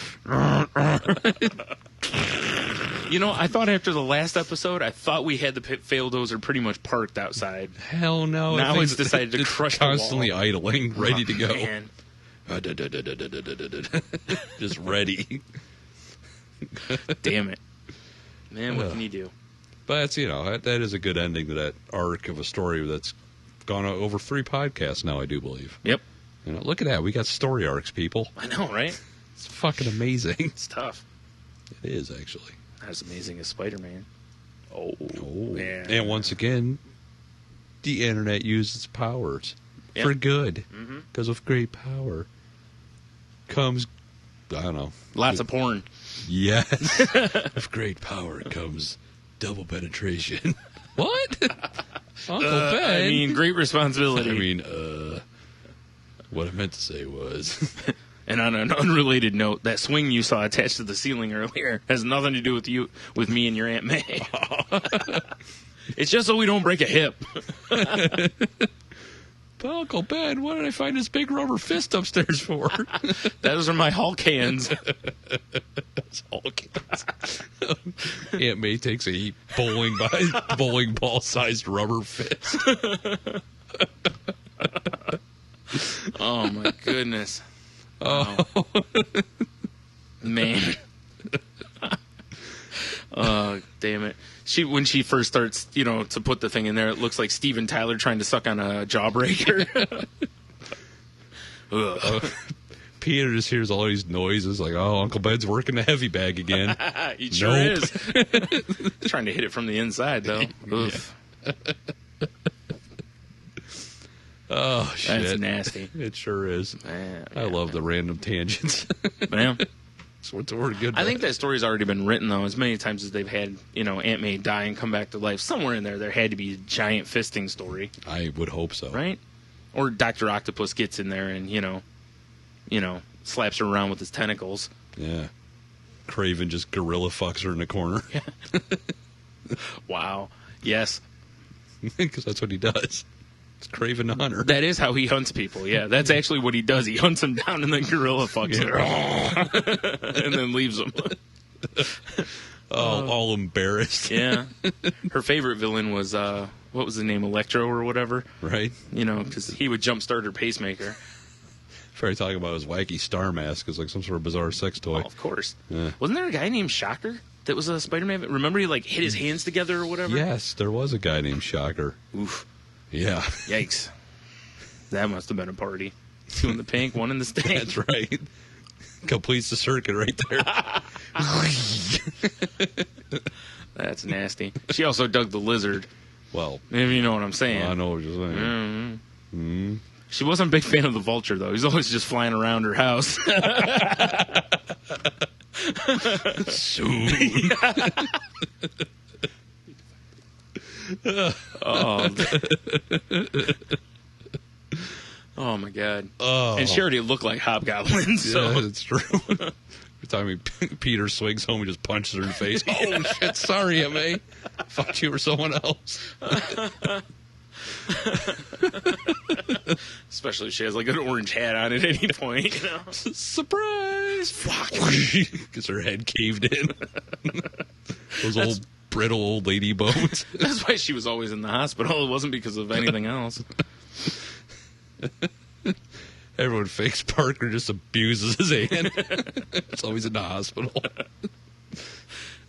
I thought after the last episode, I thought we had the fail dozer pretty much parked outside. Hell no. Now it's decided to crush constantly the wall. idling, ready to go. Man. Just ready. Damn it. Man, what can you do? But that's, that is a good ending to that arc of a story that's gone over 3 podcasts now, I do believe. Yep. Look at that. We got story arcs, people. I know, right? It's fucking amazing. It's tough. It is, actually. Not as amazing as Spider-Man. Oh. Yeah. And once again, the internet uses powers Yeah. for good. Mm-hmm. Because with great power comes, I don't know. Lots of porn. Yes. With great power comes double penetration. What? Uncle Ben. I mean, great responsibility. What I meant to say was... And on an unrelated note, that swing you saw attached to the ceiling earlier has nothing to do with me and your Aunt May. It's just so we don't break a hip. But Uncle Ben, what did I find this big rubber fist upstairs for? Those are my Hulk hands. That's Hulk. Aunt May takes a bowling ball sized rubber fist. Oh my goodness. Oh, Man. Oh, damn it. When she first starts, to put the thing in there, it looks like Steven Tyler trying to suck on a jawbreaker. Ugh. Peter just hears all these noises like, oh, Uncle Ben's working the heavy bag again. He sure Nope. is. Trying to hit it from the inside, though. Oof. Oh, shit. That's nasty. It sure is. Man, I love the random tangents. Man. That's what we're good I at. think that story's already been written, though, as many times as they've had, Aunt May die and come back to life. Somewhere in there had to be a giant fisting story, I would hope so. right? Or Dr. Octopus gets in there and, slaps her around with his tentacles. Yeah. Craven just gorilla fucks her in the corner. Wow. Yes. Because that's what he does. It's Craven the Hunter. That is how he hunts people, yeah. That's actually what he does. He hunts them down and then gorilla fucks them. And then leaves them. All embarrassed. Yeah. Her favorite villain was, what was the name, Electro or whatever? Right? Because he would jumpstart her pacemaker. Probably talking about his wacky star mask is like some sort of bizarre sex toy. Oh, of course. Yeah. Wasn't there a guy named Shocker that was a Spider-Man? Remember he, hit his hands together or whatever? Yes, there was a guy named Shocker. Oof. Yeah. Yikes. That must have been a party. Two in the pink, one in the stink. That's right. Completes the circuit right there. That's nasty. She also dug the lizard, Well, if you know what I'm saying. I know what you're saying. Mhm. She wasn't a big fan of the vulture, though. He's always just flying around her house. Soon. Oh my God. Oh. And she already looked like Hobgoblin, so. Yeah, it's true. Every time Peter swings home, he just punches her in the face. Oh, shit, sorry, M.A. Thought you were someone else. Especially if she has an orange hat on at any point, Surprise! Fuck! Because her head caved in. Those old, brittle old lady bones. That's why she was always in the hospital. It wasn't because of anything else. Everyone thinks Parker just abuses his hand. It's always in the hospital.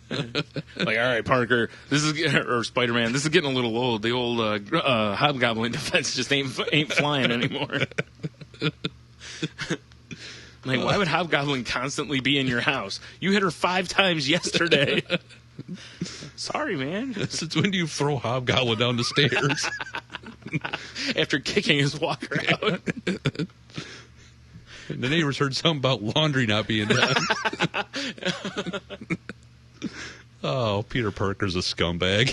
All right, Parker, or Spider-Man, this is getting a little old. The old Hobgoblin defense just ain't flying anymore. Why would Hobgoblin constantly be in your house? You hit her 5 times yesterday. Sorry, man. Since when do you throw Hobgoblin down the stairs? After kicking his walker out. And the neighbors heard something about laundry not being done. Oh, Peter Parker's a scumbag.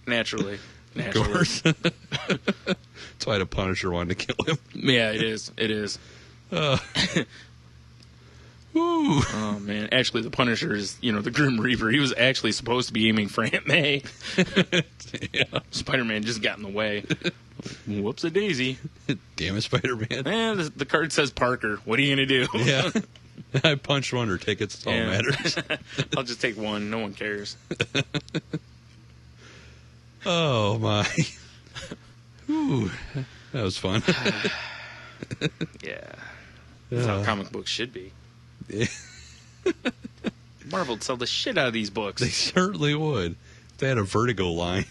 Naturally. Of course. That's why the Punisher wanted to kill him. Yeah, it is. It is. Woo. Oh, man. Actually, the Punisher is, the Grim Reaper. He was actually supposed to be aiming for Aunt May. Yeah. Spider-Man just got in the way. Whoops-a-daisy. Damn it, Spider-Man. The card says Parker. What are you going to do? Yeah. I punched one of her tickets. That's all that matters. I'll just take one. No one cares. Oh, my. Whew. That was fun. Yeah. That's how comic books should be. Yeah. Marvel would sell the shit out of these books. They certainly would. If they had a Vertigo line.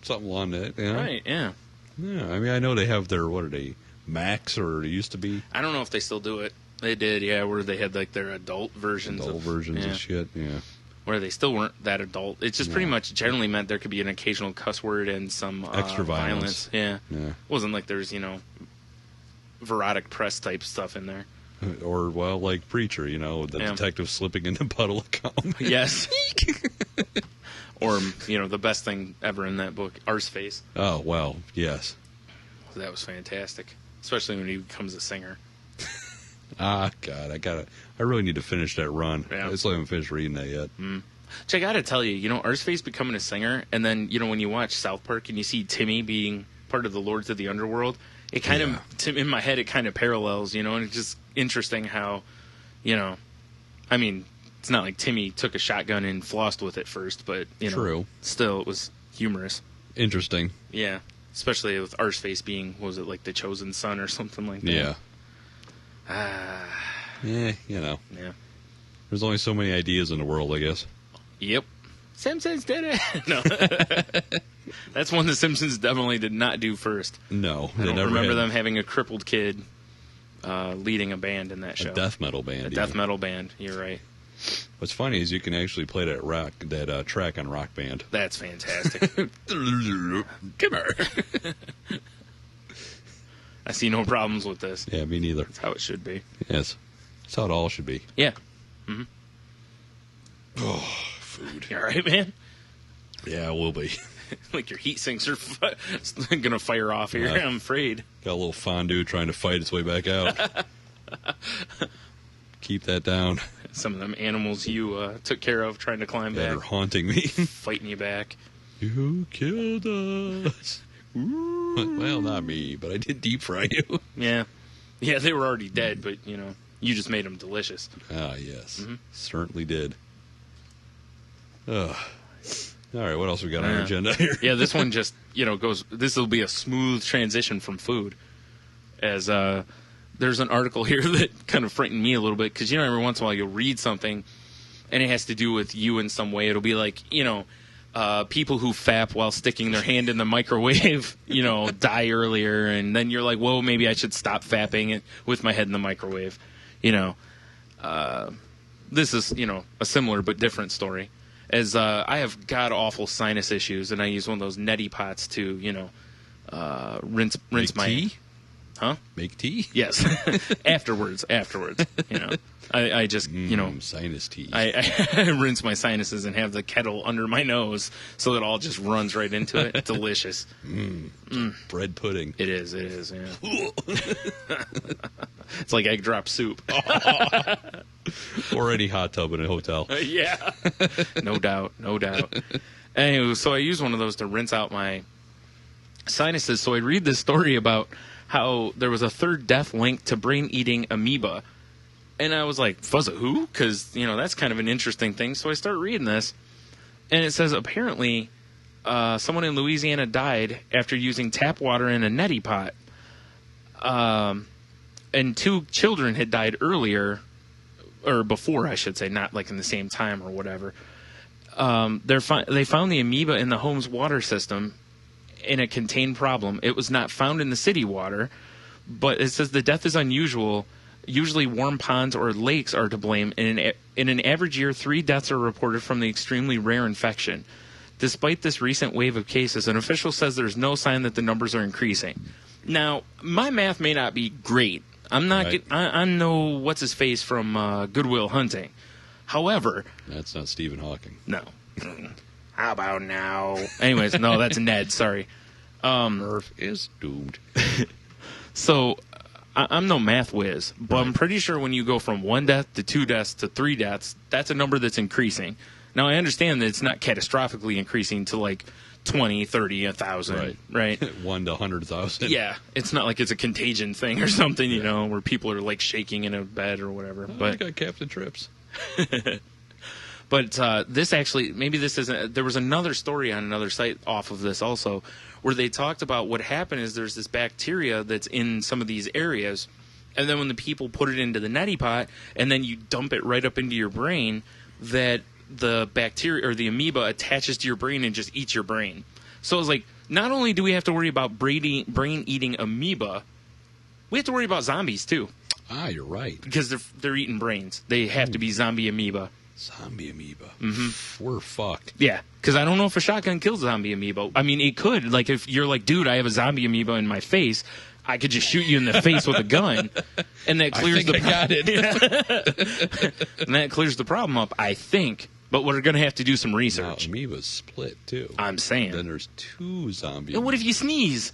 Something along that. You know? Right, yeah. Yeah, I mean, I know they have their, what are they, Max, or it used to be? I don't know if they still do it. They did, yeah, where they had like their adult versions Adult versions of shit, yeah. where they still weren't that adult. It just pretty much generally meant there could be an occasional cuss word and some Extra violence. Yeah. Yeah. It wasn't like there's, Verotic press type stuff in there. Or, well, like Preacher, the detective slipping in the puddle of cum. Yes. Or, the best thing ever in that book, Arseface. Oh, well, yes. That was fantastic. Especially when he becomes a singer. Ah, God, I really need to finish that run. Yeah. I still haven't finished reading that yet. Which I gotta tell you, Arseface becoming a singer, and then, when you watch South Park and you see Timmy being part of the Lords of the Underworld, it kind of, in my head, it kind of parallels, and it's just interesting how, I mean, it's not like Timmy took a shotgun and flossed with it first, but, True. Still, it was humorous. Interesting. Yeah. Especially with Arseface being, what was it, like the chosen son or something like that? Yeah. Yeah, Yeah. There's only so many ideas in the world, I guess. Yep. Simpsons did it. No. That's one the Simpsons definitely did not do first. No. I They don't never remember had them having a crippled kid leading a band in that show. a death metal band. A death metal band. You're right. What's funny is you can actually play that track on Rock Band. That's fantastic. Come here. I see no problems with this. Yeah, me neither. That's how it should be. Yes. That's how it all should be. Yeah. Oh, food. You all right, man? Yeah, it will be. Like your heat sinks are going to fire off here, I'm afraid. Got a little fondue trying to fight its way back out. Keep that down. Some of them animals you took care of trying to climb That back. are haunting me. Fighting you back. You killed us. Well, not me, but I did deep fry you. Yeah. Yeah, they were already dead, but, you just made them delicious. Ah, yes. Certainly did. Ugh. All right, what else we got on our agenda here? Yeah, this one just, goes, this will be a smooth transition from food. As there's an article here that kind of frightened me a little bit, because, every once in a while you'll read something, and it has to do with you in some way. It'll be like, people who fap while sticking their hand in the microwave, die earlier, and then you're like, whoa, maybe I should stop fapping with my head in the microwave. This is, a similar but different story. As I have god-awful sinus issues, and I use one of those neti pots to, rinse Make my... tea? Huh? Make tea? Yes. afterwards. I just, Sinus tea. I rinse my sinuses and have the kettle under my nose so that it all just runs right into it. Delicious. Bread pudding. It is, yeah. It's like egg drop soup. Or any hot tub in a hotel. Yeah. No doubt. Anyway, so I use one of those to rinse out my sinuses. So I read this story about how there was a third death linked to brain-eating amoeba. And I was like, fuzz a who? Because, that's kind of an interesting thing. So I start reading this, and it says apparently someone in Louisiana died after using tap water in a neti pot. And 2 children had died earlier, or before, I should say, not like in the same time or whatever. They found the amoeba in the home's water system in a contained problem. It was not found in the city water, but it says the death is unusual. Usually warm ponds or lakes are to blame. In an average year, 3 deaths are reported from the extremely rare infection. Despite this recent wave of cases, an official says there's no sign that the numbers are increasing. Now, my math may not be great. I'm not. Right. I'm no what's his face from Good Will Hunting. However, That's not Stephen Hawking. no. How about now? Anyways, no, that's Ned. Sorry. Earth is doomed. So I'm no math whiz, but I'm pretty sure when you go from 1 death to 2 deaths to 3 deaths, that's a number that's increasing. Now, I understand that it's not catastrophically increasing to like 20, 30, 1,000, right? 1 to 100,000. Yeah, it's not like it's a contagion thing or something, where people are like shaking in a bed or whatever. Oh, But you got Captain Trips. But this actually, maybe this isn't. There was another story on another site off of this also, where they talked about what happened is there's this bacteria that's in some of these areas, and then when the people put it into the neti pot, and then you dump it right up into your brain, that the bacteria or the amoeba attaches to your brain and just eats your brain. So it's like, not only do we have to worry about brain-eating amoeba, we have to worry about zombies too. You're right. because they're eating brains. They have to be zombie amoeba. Zombie amoeba. Mm-hmm. We're fucked. Yeah, because I don't know if a shotgun kills zombie amoeba. I mean, it could. Like, if you're like, dude, I have a zombie amoeba in my face, I could just shoot you in the face with a gun, and that clears I got it. and that clears the problem up, I think. But we're going to have to do some Now, research. amoeba's split, too. I'm saying. Then there's 2 zombie And what if you sneeze?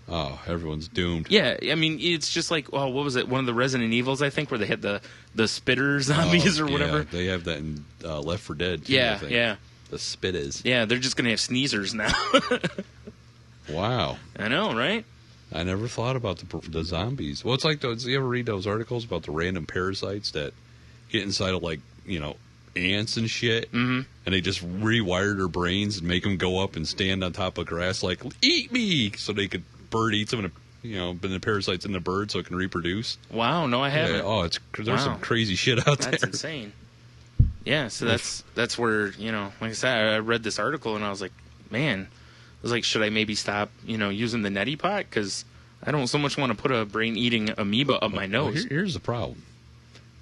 Oh, everyone's doomed. Yeah, I mean, it's just like, oh, what was it? One of the Resident Evils, I think, where they had the spitter zombies or whatever. Yeah, they have that in Left 4 Dead, too, I Yeah, think. yeah. The spitters. Yeah, they're just going to have sneezers now. Wow. I know, right? I never thought about the zombies. Well, it's like those. You ever read those articles about the random parasites that get inside of, like, ants and shit? Mm-hmm. And they just rewire their brains and make them go up and stand on top of grass like, eat me! So they could, bird eats them and, but the parasite's in the bird so it can reproduce. Wow, no, I haven't. Yeah, oh, there's Wow. some crazy shit out there. That's insane. Yeah, so that's where, like I said, I read this article and I was like, man, I was like, should I maybe stop, using the neti pot? Because I don't so much want to put a brain-eating amoeba up my Well, nose. here's the problem.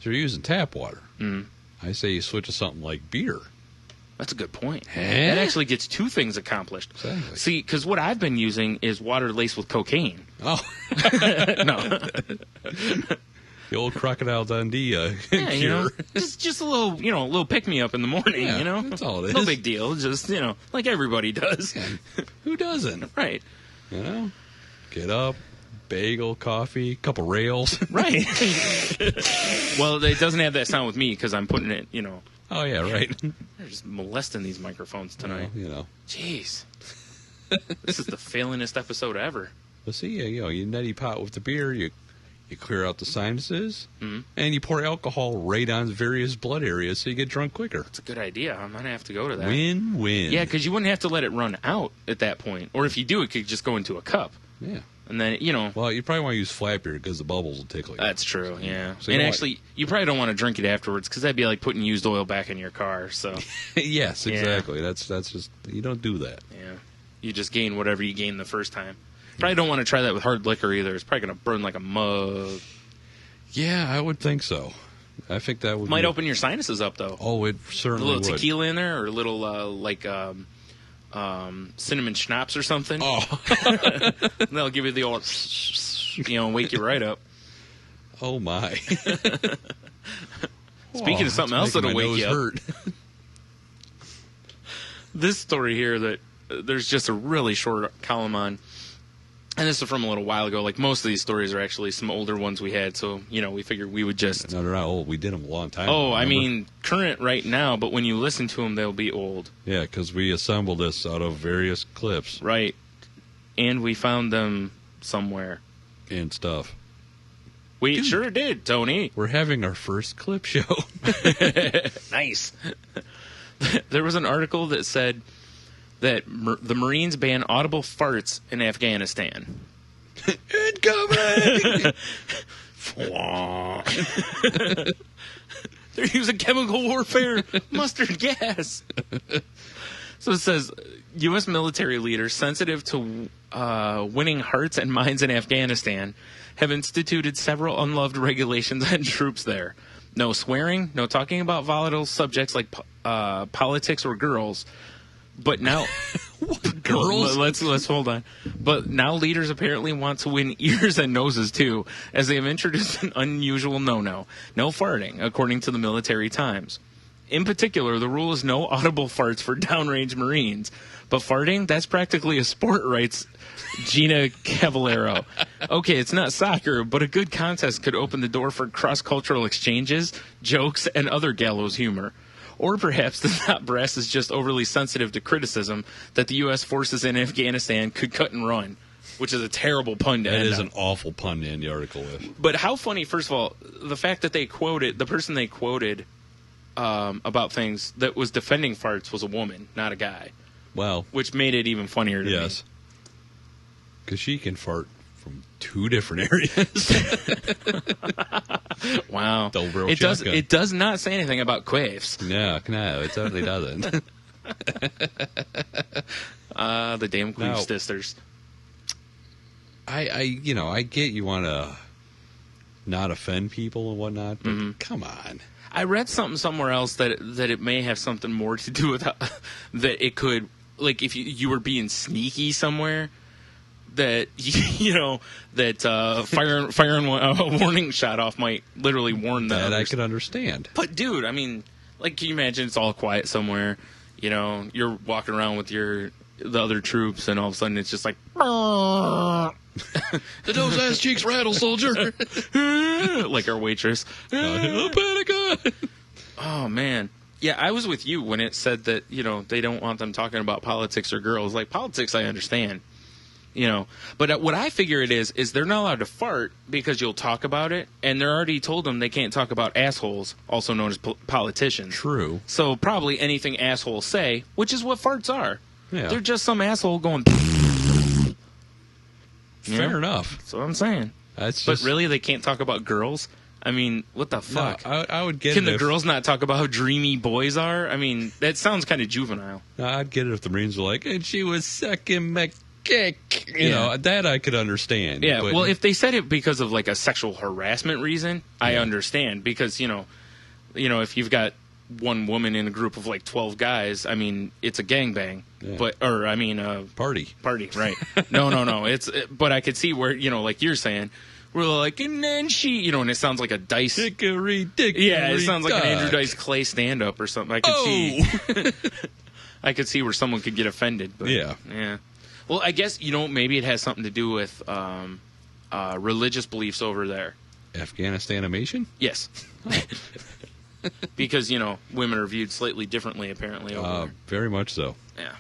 So you're using tap water. Mm. I say you switch to something like beer. That's a good point. Huh? That actually gets 2 things accomplished. Exactly. See, because what I've been using is water laced with cocaine. Oh, No. the old Crocodile Dundee Yeah, cure. just a little, a little pick-me-up in the morning, Yeah, that's all it No is. big deal. Just, like everybody does. Who doesn't? Right. Get up, bagel, coffee, couple rails. Right. Well, it doesn't have that sound with me because I'm putting it, Oh, yeah, right. They're just molesting these microphones tonight. Well, Jeez. This is the failingest episode ever. But see, you neti pot with the beer, you clear out the sinuses, Mhm. and you pour alcohol right on various blood areas so you get drunk quicker. It's a good idea. I'm going to have to go to that. Win-win. Yeah, because you wouldn't have to let it run out at that point. Or if you do, it could just go into a cup. Yeah. And then, Well, you probably want to use flat beer because the bubbles will tickle you. that's true, yeah. So you And know actually, you probably don't want to drink it afterwards because that'd be like putting used oil back in your car. So, Yes, Yeah. exactly. That's just, you don't do that. yeah. You just gain whatever you gained the first time. Probably don't want to try that with hard liquor either. It's probably going to burn like a mug. Yeah, I would think so. I think that would Might be... open your sinuses up, though. Oh, it A certainly little would. tequila in there or a little, cinnamon schnapps or something. Oh, And they'll give you the old, wake you right up. oh my. Speaking of something else that'll wake you up. Hurt. This story here that there's just a really short column on, and this is from a little while ago. Like most of these stories are actually some older ones we had, so we figured we would just. No, they're not old. We did them a long time Oh, ago, I remember? mean current right now, but when you listen to them, they'll be old, Yeah, because we assembled this out of various clips right? And we found them somewhere. and stuff. We Dude. sure did, Tony. We're having our first clip show. Nice. There was an article that said that the Marines ban audible farts in Afghanistan. Incoming! They're using chemical warfare, mustard gas. So it says, U.S. military leaders sensitive to winning hearts and minds in Afghanistan have instituted several unloved regulations on troops there. No swearing, no talking about volatile subjects like politics or girls. But now, Girls? Let's hold on. But now leaders apparently want to win ears and noses too, as they have introduced an unusual no farting, according to the Military Times. In particular, the rule is no audible farts for downrange Marines. But farting, that's practically a sport, writes Gina Cavallero. Okay, it's not soccer, but a good contest could open the door for cross-cultural exchanges, jokes, and other gallows humor. Or perhaps the top brass is just overly sensitive to criticism that the U.S. forces in Afghanistan could cut and run, which is a terrible pun to That end is on. an awful pun to end the article with. But how funny, first of all, the fact that the person they quoted about things that was defending farts was a woman, not a guy, Well, which made it even funnier to yes. Because she can fart from 2 different areas. me. Wow. Double barrel It does. shotgun. It does not say anything about quaffs. No, it certainly doesn't. The damn queef No. sisters. I get you want to not offend people and whatnot. But come on. I read something somewhere else that it may have something more to do with that it could, like, if you were being sneaky somewhere, that firing a warning shot off might literally warn them. That I could understand. But dude, I mean, like, can you imagine it's all quiet somewhere? You know, you're walking around with the other troops, and all of a sudden it's just like, The nose ass cheeks rattle, soldier. like our waitress. Panica. Oh man, yeah, I was with you when it said that they don't want them talking about politics or girls. Like, politics, I understand. But what I figure it is they're not allowed to fart because you'll talk about it, and they're already told them they can't talk about assholes, also known as politicians. True. So probably anything assholes say, which is what farts are. Yeah. They're just some asshole going. Fair enough. That's what I'm saying. But really, they can't talk about girls? I mean, what the fuck? No, I would get Can it the girls not talk about how dreamy boys are? I mean, that sounds kind of juvenile. I'd get it if the Marines were like, and she was sucking my kick. You know, that I could understand. Yeah, but well, if they said it because of like a sexual harassment reason, I understand. Because, if you've got one woman in a group of like 12 guys, I mean, it's a gangbang. Yeah. Party, right. No. But I could see where, like you're saying, we're like, and then she, and it sounds like a Dice. Dickory, yeah, it sounds like an Andrew Dice Clay stand-up or something. I could see. I could see where someone could get offended. But, yeah. Well, I guess, maybe it has something to do with religious beliefs over there. Afghanistan animation? Yes. Because, women are viewed slightly differently, apparently, over there. Very much so. Yeah.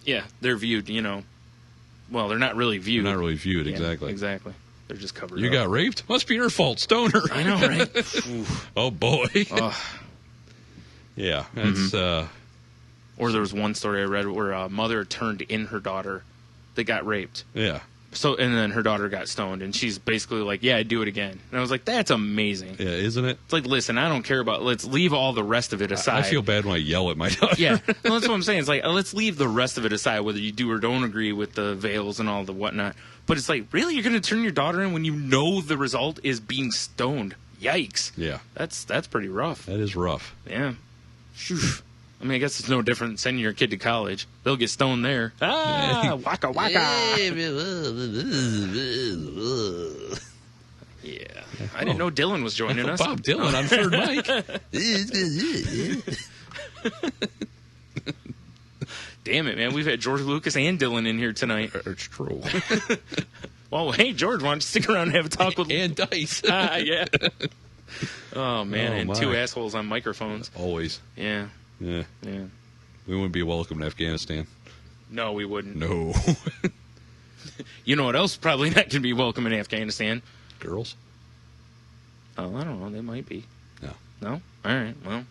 Yeah, they're viewed, well, they're not really viewed. They're not really viewed, Yeah, exactly. Exactly. They're just covered You up. got raped? Must be your fault, stoner. I know, right? Oh, boy. Ugh. Yeah, that's... Or there was one story I read where a mother turned in her daughter that got raped. Yeah. So, and then her daughter got stoned, and she's basically like, yeah, I'd do it again. And I was like, that's amazing. Yeah, isn't it? It's like, listen, I don't care about, let's leave all the rest of it aside. I feel bad when I yell at my daughter. Yeah, well, that's what I'm saying. It's like, let's leave the rest of it aside, whether you do or don't agree with the veils and all the whatnot. But it's like, really? You're going to turn your daughter in when you know the result is being stoned? Yikes. Yeah. That's pretty rough. That is rough. Yeah. Phew. I mean, I guess it's no different than sending your kid to college. They'll get stoned there. Ah, waka waka. Yeah. I didn't know Dylan was joining us. Bob Dylan on third mic. Damn it, man. We've had George Lucas and Dylan in here tonight. It's true. Well, hey, George, why don't you stick around and have a talk with... And Dice. Yeah. Oh, man, Oh, and my. two assholes on microphones. Always. Yeah. Yeah. Yeah. We wouldn't be welcome in Afghanistan. No, we wouldn't. No. You know what else probably not going to be welcome in Afghanistan? Girls? Oh, I don't know. They might be. No. No? All right. Well,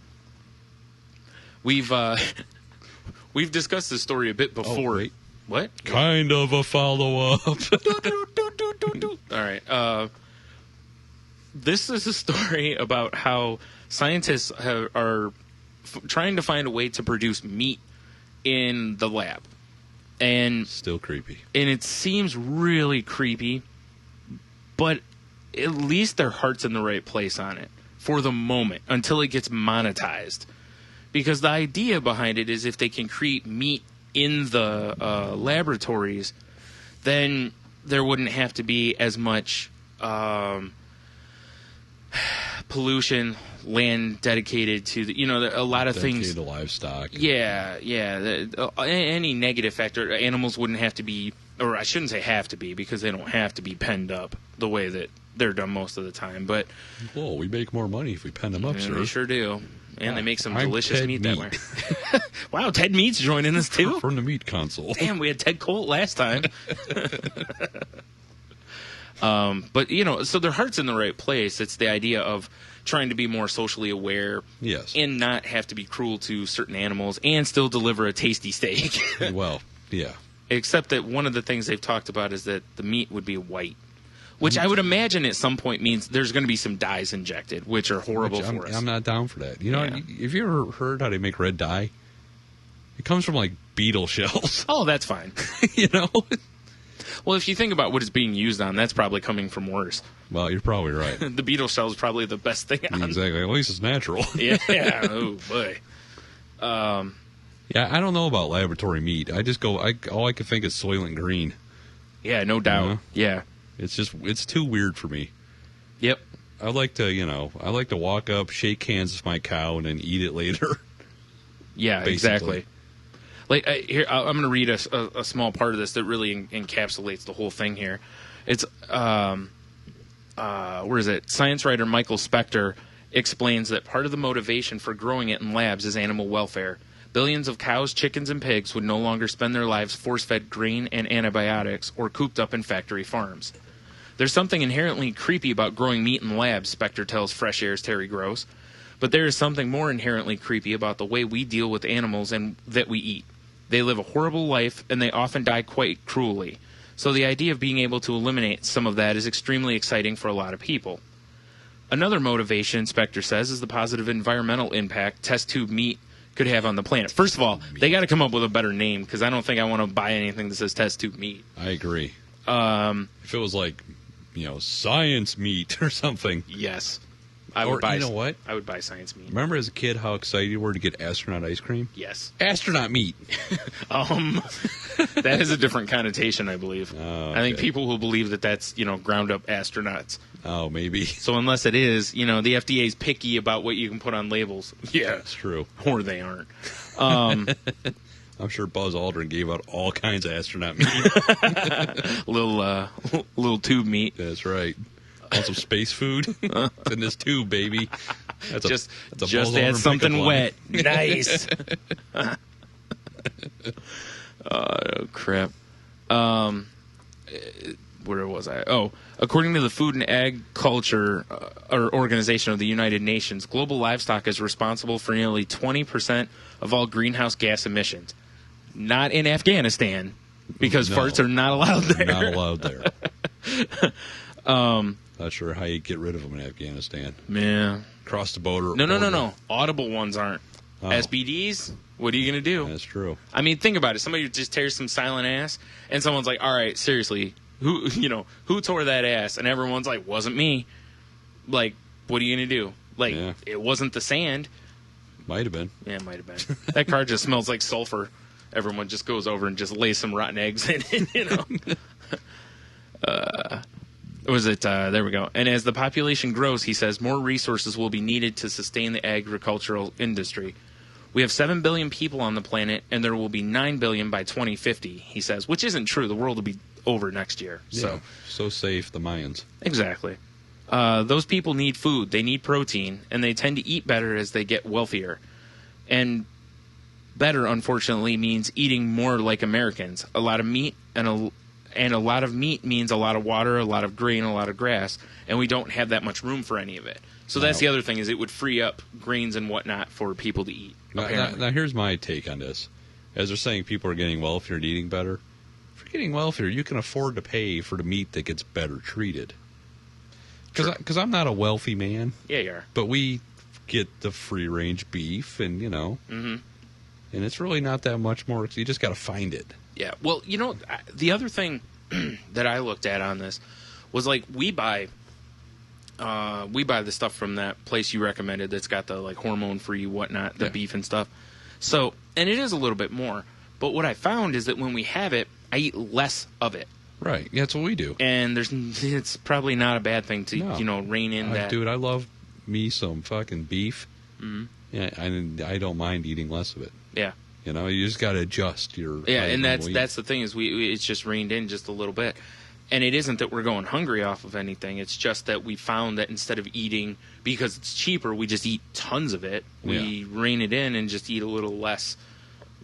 we've discussed this story a bit before. Oh, wait. What? Kind of a follow-up. All right. This is a story about how scientists are trying to find a way to produce meat in the lab. And Still creepy. it seems really creepy, but at least their heart's in the right place on it for the moment until it gets monetized. Because the idea behind it is if they can create meat in the laboratories, then there wouldn't have to be as much pollution, land dedicated to a lot of things. Dedicated to livestock. Yeah. Any negative factor, animals wouldn't have to be, or I shouldn't say have to be, because they don't have to be penned up the way that they're done most of the time. But Whoa, we make more money if we pen them up, sir. they sure do. And they make some I'm delicious Ted meat that Meat. way. Wow, Ted Meat's joining us too. From the meat console. Damn, we had Ted Colt last time. But, so their heart's in the right place. It's the idea of trying to be more socially aware. Yes. And not have to be cruel to certain animals and still deliver a tasty steak. Well, yeah. Except that one of the things they've talked about is that the meat would be white. Which I would imagine at some point means there's going to be some dyes injected, which are horrible for us. I'm not down for that. You know, Yeah. have you ever heard how they make red dye? It comes from, like, beetle shells. Oh, that's fine. You know? Well, if you think about what it's being used on, that's probably coming from worse. Well, you're probably right. The beetle shell is probably the best thing on. Exactly. At least it's natural. Yeah. Oh boy. Yeah, I don't know about laboratory meat. I just go. All I can think is Soylent Green. Yeah, no doubt. Yeah. Yeah. It's too weird for me. Yep. I like to walk up, shake hands with my cow, and then eat it later. Yeah, Basically. exactly. Like here, I'm going to read a small part of this that really encapsulates the whole thing. Here, it's where is it? Science writer Michael Spector explains that part of the motivation for growing it in labs is animal welfare. Billions of cows, chickens, and pigs would no longer spend their lives force-fed grain and antibiotics or cooped up in factory farms. There's something inherently creepy about growing meat in labs, Spector tells Fresh Air's Terry Gross. But there is something more inherently creepy about the way we deal with animals and that we eat. They live a horrible life, and they often die quite cruelly. So the idea of being able to eliminate some of that is extremely exciting for a lot of people. Another motivation, Spector says, is the positive environmental impact test tube meat could have on the planet. First of all, they got to come up with a better name, because I don't think I want to buy anything that says test tube meat. I agree. If it was like, science meat or something. Yes. You know what? I would buy science meat. Remember as a kid how excited you were to get astronaut ice cream? Yes. Astronaut meat. That has a different connotation, I believe. Oh, okay. I think people will believe that that's, ground up astronauts. Oh, maybe. So unless it is, the FDA is picky about what you can put on labels. Yeah. That's true. Or they aren't. I'm sure Buzz Aldrin gave out all kinds of astronaut meat. little tube meat. That's right. Want some space food? It's in this tube, baby. That's just Buzz add Aldrin something pickup wet. line. Nice. Oh, crap. Where was I? Oh, according to the Food and Agriculture Organization of the United Nations, global livestock is responsible for nearly 20% of all greenhouse gas emissions. Not in Afghanistan, because No. farts are not allowed there. Not allowed there. Not sure how you get rid of them in Afghanistan. Yeah. Cross the border. No. Audible ones aren't. Oh. SBDs? What are you going to do? That's true. I mean, think about it. Somebody just tears some silent ass, and someone's like, all right, seriously, who tore that ass? And everyone's like, wasn't me. Like, what are you going to do? Like, Yeah. It wasn't the sand. Might have been. Yeah, it might have been. That car just smells like sulfur. Everyone just goes over and just lays some rotten eggs in it, Was it, there we go. And as the population grows, he says, more resources will be needed to sustain the agricultural industry. We have 7 billion people on the planet, and there will be 9 billion by 2050, he says, which isn't true. The world will be over next year. So safe, the Mayans. Exactly. Those people need food. They need protein, and they tend to eat better as they get wealthier. And better, unfortunately, means eating more like Americans. A lot of meat and a lot of meat means a lot of water, a lot of grain, a lot of grass, and we don't have that much room for any of it. So that's the other thing, is it would free up grains and whatnot for people to eat. Now, here's my take on this. As they're saying people are getting wealthier and eating better, if you're getting wealthier, you can afford to pay for the meat that gets better treated. Because I'm not a wealthy man. Yeah, you are. But we get the free-range beef, and, Mm-hmm. and it's really not that much more. You just got to find it. Yeah. Well, the other thing that I looked at on this was, like, we buy the stuff from that place you recommended that's got the, like, hormone-free whatnot, the beef and stuff. So, and it is a little bit more. But what I found is that when we have it, I eat less of it. Right. Yeah, that's what we do. And it's probably not a bad thing to, rein in that. Dude, I love me some fucking beef. Mm-hmm. Yeah, I don't mind eating less of it. Yeah. You just got to adjust your. Yeah, and that's the thing, is it's just reined in just a little bit. And it isn't that we're going hungry off of anything. It's just that we found that instead of eating, because it's cheaper, we just eat tons of it. We rein it in and just eat a little less,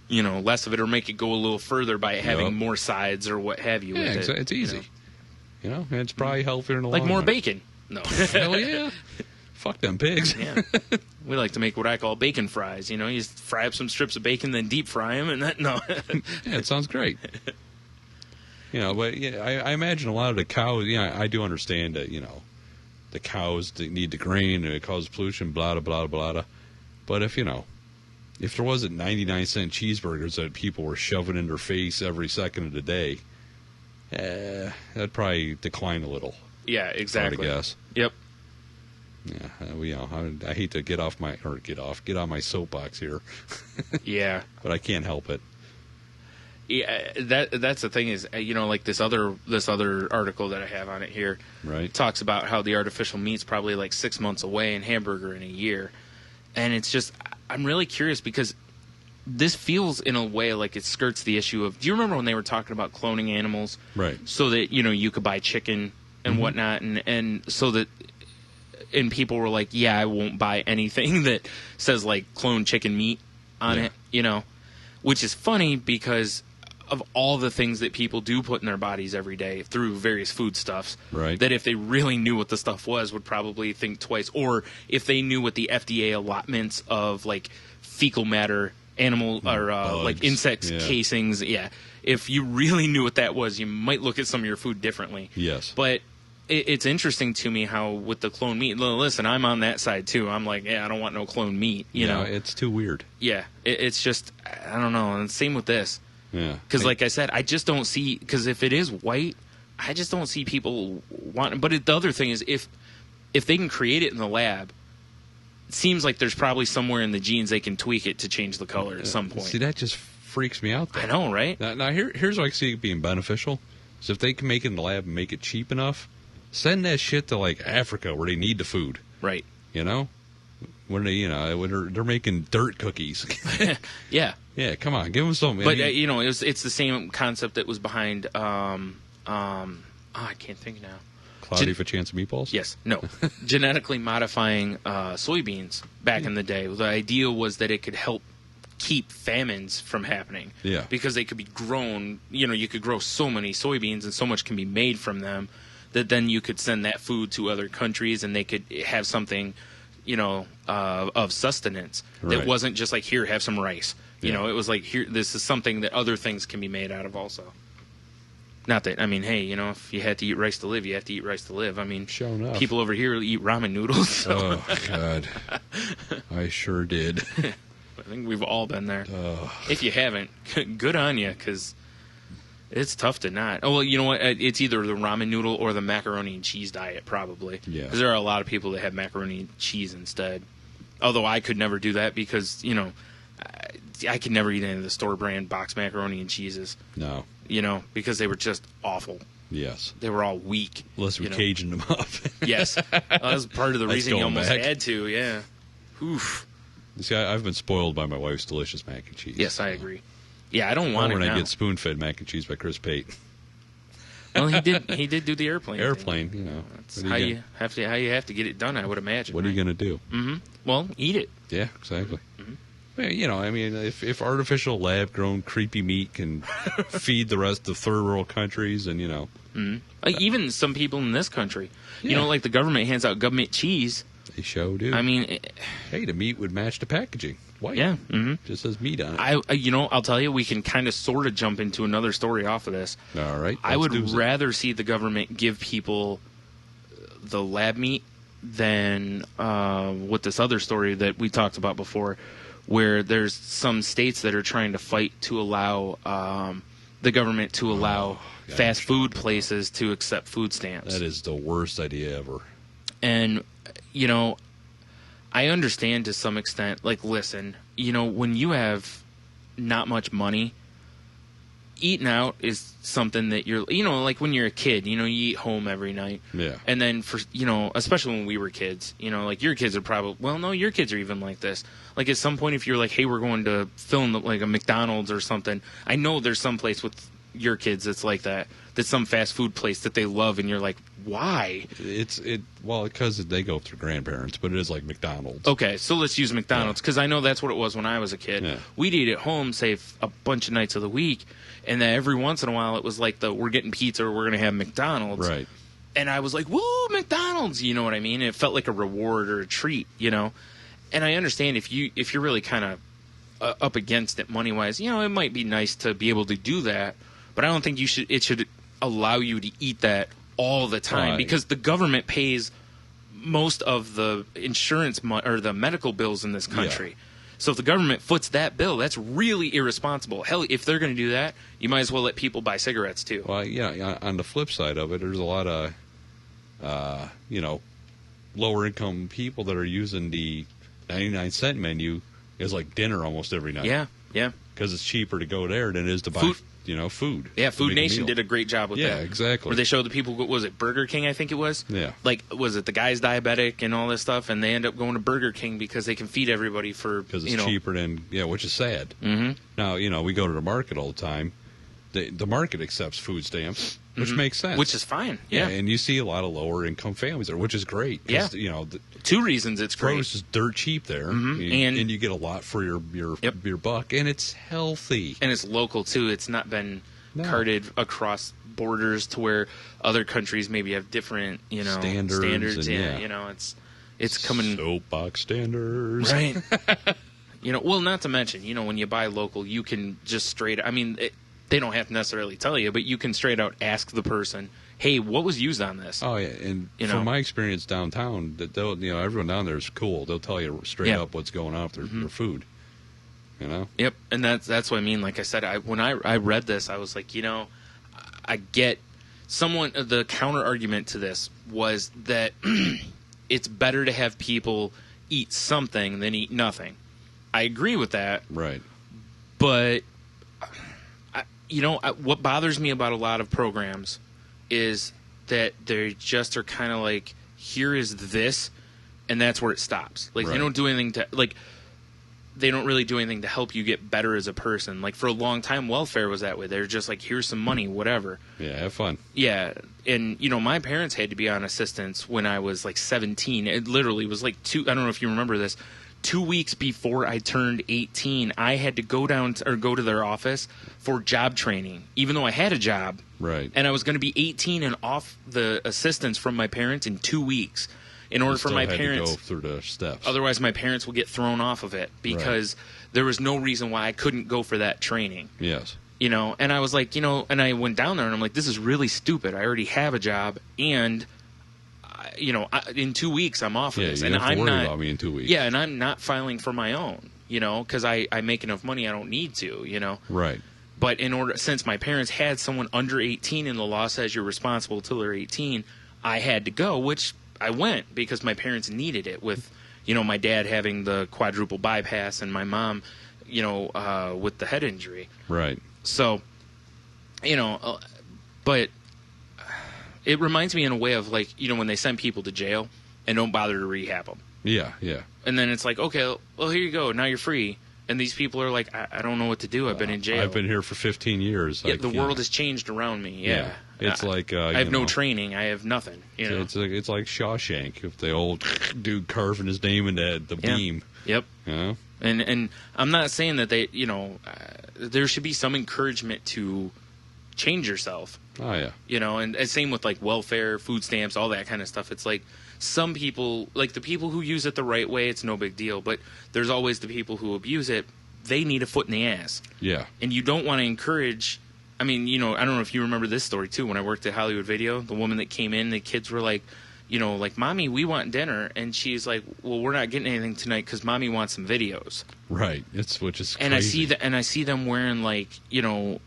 less of it, or make it go a little further by having more sides or what have you. Yeah, with it, it's easy. And it's probably healthier in the long like more run. bacon. No. Hell yeah. Fuck them pigs. Yeah. We like to make what I call bacon fries. You just fry up some strips of bacon, then deep fry them, and that, no. Yeah, it sounds great. But I imagine a lot of the cows, I do understand that, the cows need the grain and it causes pollution, blah, blah, blah, blah. But if there wasn't 99-cent cheeseburgers that people were shoving in their face every second of the day, That'd probably decline a little. Yeah, exactly. I would guess. Yep. Yeah, I hate to get on my soapbox here, Yeah. but I can't help it. Yeah, that's the thing is, like this other article that I have on it here, Right. talks about how the artificial meat's probably like 6 months away and hamburger in a year. And it's just, I'm really curious because this feels in a way like it skirts the issue of, do you remember when they were talking about cloning animals? Right. So that, you could buy chicken and whatnot, and so that, and people were like, yeah, I won't buy anything that says like cloned chicken meat on it, which is funny because of all the things that people do put in their bodies every day through various foodstuffs. Right. That if they really knew what the stuff was, would probably think twice. Or if they knew what the FDA allotments of like fecal matter, animal or like insects casings. Yeah. If you really knew what that was, you might look at some of your food differently. Yes. But it's interesting to me how with the clone meat, listen, I'm on that side too. I'm like, yeah, I don't want no clone meat. You know, it's too weird. Yeah, it's just, I don't know. And same with this. Yeah. Because like I said, I just don't see, because if it is white, I just don't see people wanting. But the other thing is, if they can create it in the lab, it seems like there's probably somewhere in the genes they can tweak it to change the color at some point. See, that just freaks me out, though. I know, right? Now here's why I see it being beneficial. So if they can make it in the lab and make it cheap enough, send that shit to like Africa where they need the food. Right. When they're making dirt cookies. Yeah. Yeah, come on, give them something. But it's the same concept that was behind. I can't think now. Cloudy for Chance of Meatballs? Yes. No. Genetically modifying soybeans back in the day. The idea was that it could help keep famines from happening. Yeah. Because they could be grown. You could grow so many soybeans and so much can be made from them that then you could send that food to other countries and they could have something, of sustenance that wasn't just like, here, have some rice. It was like, here, this is something that other things can be made out of also. Not that, I mean, hey, if you had to eat rice to live, you have to eat rice to live. I mean, sure enough. People over here eat ramen noodles. So. Oh, God. I sure did. I think we've all been there. If you haven't, good on you, because it's tough to not. Oh, well, you know what? It's either the ramen noodle or the macaroni and cheese diet, probably. Yeah. Because there are a lot of people that have macaroni and cheese instead. Although I could never do that because, I could never eat any of the store brand box macaroni and cheeses. No. Because they were just awful. Yes. They were all weak. Unless we're caging them up. Yes. That was part of the reason you almost had to, yeah. Oof. See, I've been spoiled by my wife's delicious mac and cheese. Yes, I agree. Yeah, I don't want it when now. I get spoon-fed mac and cheese by Chris Pate. Well, he did do the airplane. Airplane, That's how you have to get it done, I would imagine. What are you going to do? Mm-hmm. Well, eat it. Yeah, exactly. Mm-hmm. Well, I mean, if artificial lab-grown creepy meat can feed the rest of third-world countries, and Mm-hmm. Even some people in this country, like the government hands out government cheese. They show do. I mean, hey, the meat would match the packaging. White. Yeah. Mm-hmm. Just says meat on it. I'll tell you, we can kind of sort of jump into another story off of this. All right. I would rather see the government give people the lab meat than with this other story that we talked about before, where there's some states that are trying to fight to allow the government to allow fast food places to accept food stamps. That is the worst idea ever. And, I understand to some extent, like, listen, when you have not much money, eating out is something that you're, like when you're a kid, you eat home every night. Yeah. And then for, especially when we were kids, like your kids are probably, well, no, your kids are even like this. Like at some point, if you're like, hey, we're going to film like a McDonald's or something, I know there's some place with your kids that's like that. That's some fast food place that they love, and you're like, why? Because they go through grandparents, but it is like McDonald's. Okay, so let's use McDonald's, because I know that's what it was when I was a kid. Yeah. We'd eat at home, say, a bunch of nights of the week, and then every once in a while it was like we're getting pizza or we're going to have McDonald's. Right. And I was like, woo, McDonald's, you know what I mean? It felt like a reward or a treat, And I understand if you're really kind of up against it money-wise, it might be nice to be able to do that, but I don't think it should allow you to eat that all the time, because the government pays most of the insurance or the medical bills in this country. So if the government foots that bill, that's really irresponsible. Hell, if they're going to do that, you might as well let people buy cigarettes too. Well, yeah. On the flip side of it, there's a lot of, lower income people that are using the 99-cent menu as like dinner almost every night. Yeah. Because it's cheaper to go there than it is to buy, food. Yeah, Food Nation did a great job with that. Yeah, exactly. Where they showed the people, was it Burger King, I think it was? Yeah. Like, was it the guy's diabetic and all this stuff, and they end up going to Burger King because they can feed everybody for, because it's cheaper than, which is sad. Mm-hmm. Now, we go to the market all the time. The market accepts food stamps, which makes sense. Which is fine, yeah. And you see a lot of lower income families there, which is great. Yeah. Two reasons it's great. Produce is dirt cheap there, and you get a lot for your buck, and it's healthy. And it's local, too. It's not been carted across borders to where other countries maybe have different, standards. And, it's coming. Soapbox standards. Right. Well, not to mention, when you buy local, you can just straight, they don't have to necessarily tell you, but you can straight out ask the person, hey, what was used on this? Oh, yeah. And from my experience downtown, everyone down there is cool. They'll tell you straight up what's going on with their food. Yep. And that's what I mean. Like I said, when I read this, I was like, I get the counter argument to this was that it's better to have people eat something than eat nothing. I agree with that. Right. But what bothers me about a lot of programs is that they just are kind of like, here is this, and that's where it stops. Like, They don't do anything to, like, they don't really do anything to help you get better as a person. Like, for a long time, welfare was that way. They're just like, here's some money, whatever. Yeah, have fun. Yeah, and, my parents had to be on assistance when I was, like, 17. It literally was, like, I don't know if you remember this, 2 weeks before I turned 18, I had to go go to their office for job training, even though I had a job. Right. And I was going to be 18 and off the assistance from my parents in 2 weeks in order for my parents to go through the steps. Otherwise, my parents would get thrown off of it because there was no reason why I couldn't go for that training. Yes. And I was like, and I went down there and I'm like, this is really stupid. I already have a job and in 2 weeks I'm off of this, and I'm not about me in 2 weeks. Yeah, and I'm not filing for my own, because I make enough money I don't need to, Right. But since my parents had someone under 18 and the law says you're responsible till they're 18, I had to go, which I went because my parents needed it. With my dad having the quadruple bypass and my mom, with the head injury. Right. So, but it reminds me in a way of like, when they send people to jail and don't bother to rehab them. Yeah, yeah. And then it's like, okay, well, here you go. Now you're free. And these people are like, I don't know what to do. I've been in jail. I've been here for 15 years. Yeah, the world has changed around me. Yeah. It's like... I have no training. I have nothing. It's like Shawshank, if the old dude carving his name into the beam. Yep. And I'm not saying that they, there should be some encouragement to change yourself. Oh, yeah. And same with like welfare, food stamps, all that kind of stuff. It's like some people, like the people who use it the right way, it's no big deal. But there's always the people who abuse it. They need a foot in the ass. Yeah. And you don't want to encourage. I mean, I don't know if you remember this story too. When I worked at Hollywood Video, the woman that came in, the kids were like, like, Mommy, we want dinner. And she's like, well, we're not getting anything tonight because Mommy wants some videos. Right. Which is crazy. And I see them wearing like,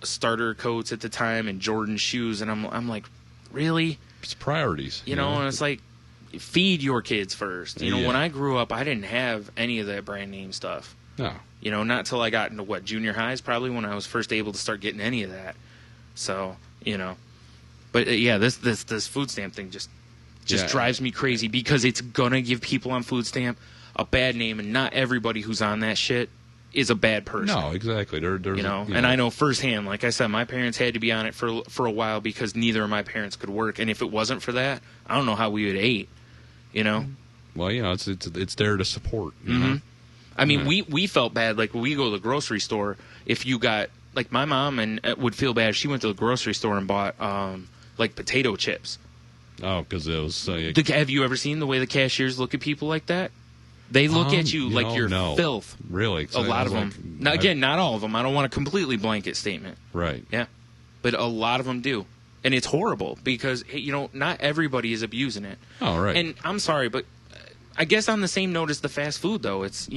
starter coats at the time and Jordan shoes. And I'm like, really? It's priorities. And it's like, feed your kids first. When I grew up, I didn't have any of that brand name stuff. No. Not till I got into junior highs, probably when I was first able to start getting any of that. So, but this food stamp thing just drives me crazy because it's gonna give people on food stamp a bad name, and not everybody who's on that shit is a bad person. No, exactly. And I know firsthand. Like I said, my parents had to be on it for a while because neither of my parents could work, and if it wasn't for that, I don't know how we would ate. Well, it's there to support. Mm-hmm. I mean, we felt bad. Like when we go to the grocery store, if you got like my mom would feel bad if she went to the grocery store and bought like potato chips. Oh, because it was. Have you ever seen the way the cashiers look at people like that? They look at you like you're filth. Really? A lot of them. Now, again, not all of them. I don't want a completely blanket statement. Right. Yeah. But a lot of them do. And it's horrible because, not everybody is abusing it. Oh, right. And I'm sorry, but I guess on the same note as the fast food, though, it's,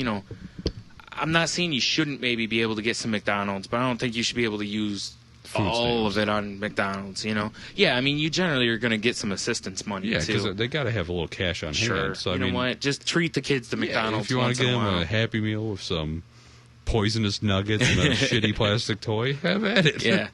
I'm not saying you shouldn't maybe be able to get some McDonald's, but I don't think you should be able to use Food all stamps. of it on McDonald's, you know? Yeah, I mean, you generally are going to get some assistance money, Yeah, too. because they got to have a little cash on Sure. hand. So, you I know mean, what? Just treat the kids to yeah, McDonald's if you want once to in get a them while. a Happy Meal with some poisonous nuggets and a shitty plastic toy, have at it. Yeah.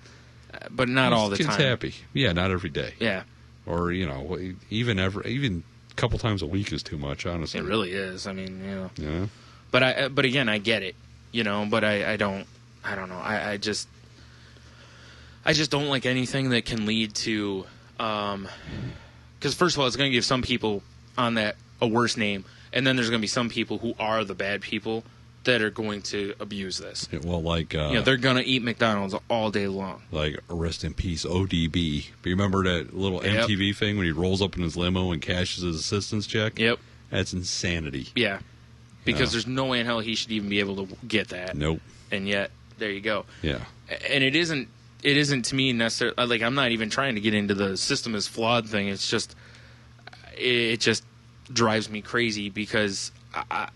But not all the Kids time. happy. Yeah, not every day. Yeah, Or, even a couple times a week is too much, honestly. it really is. I mean, you know. Yeah. But again, I get it, you know. But I don't know. I just don't like anything that can lead to, because first of all, it's going to give some people on that a worse name, and then there's going to be some people who are the bad people that are going to abuse this. Yeah, well, like, They're going to eat McDonald's all day long. like rest in peace, ODB. But you remember that little Yep. MTV thing when he rolls up in his limo and cashes his assistance check? Yep. That's insanity. Yeah. Because Yeah. there's no way in hell he should even be able to get that. Nope. And yet, there you go. Yeah. And it isn't to me necessarily, like, I'm not even trying to get into the system is flawed thing. It's just, it just drives me crazy because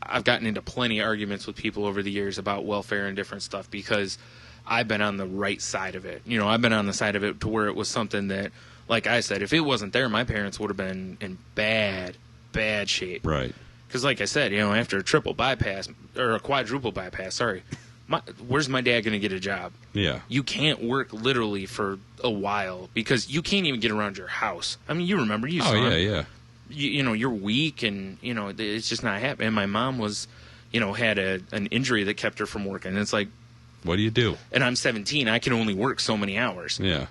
I've gotten into plenty of arguments with people over the years about welfare and different stuff because I've been on the right side of it. You know, I've been on the side of it to where it was something that, like I said, if it wasn't there, my parents would have been in bad shape. Right. Because, like I said, after a triple bypass, or a quadruple bypass, where's my dad going to get a job? Yeah. You can't work literally for a while because you can't even get around your house. I mean, you remember, you saw Oh, it. yeah. You're weak and, it's just not happening. And my mom was, had an injury that kept her from working. And it's like, What do you do? and I'm 17, I can only work so many hours. Yeah.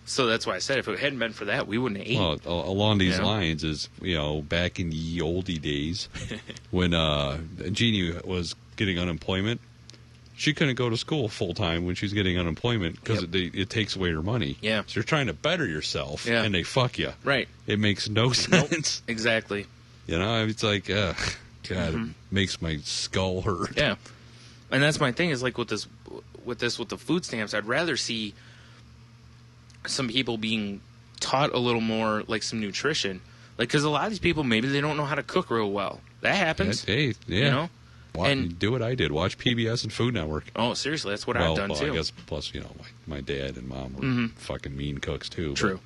So that's why I said if it hadn't been for that, we wouldn't have ate. Well, along these Yeah. lines is, back in the oldie days when Jeannie was getting unemployment, she couldn't go to school full time when she's getting unemployment because Yep. it takes away her money. Yeah. So you're trying to better yourself Yeah. and they fuck you. Right. It makes no sense. Exactly. It's like, God, Mm-hmm. it makes my skull hurt. Yeah. And that's my thing is like with the food stamps, I'd rather see some people being taught a little more like some nutrition. Like, because a lot of these people, maybe they don't know how to cook real well. That happens. Hey, yeah. You know? And- do what I did. Watch PBS and Food Network. Oh, seriously, that's what I've done too. I guess plus, my dad and mom were fucking mean cooks too. True.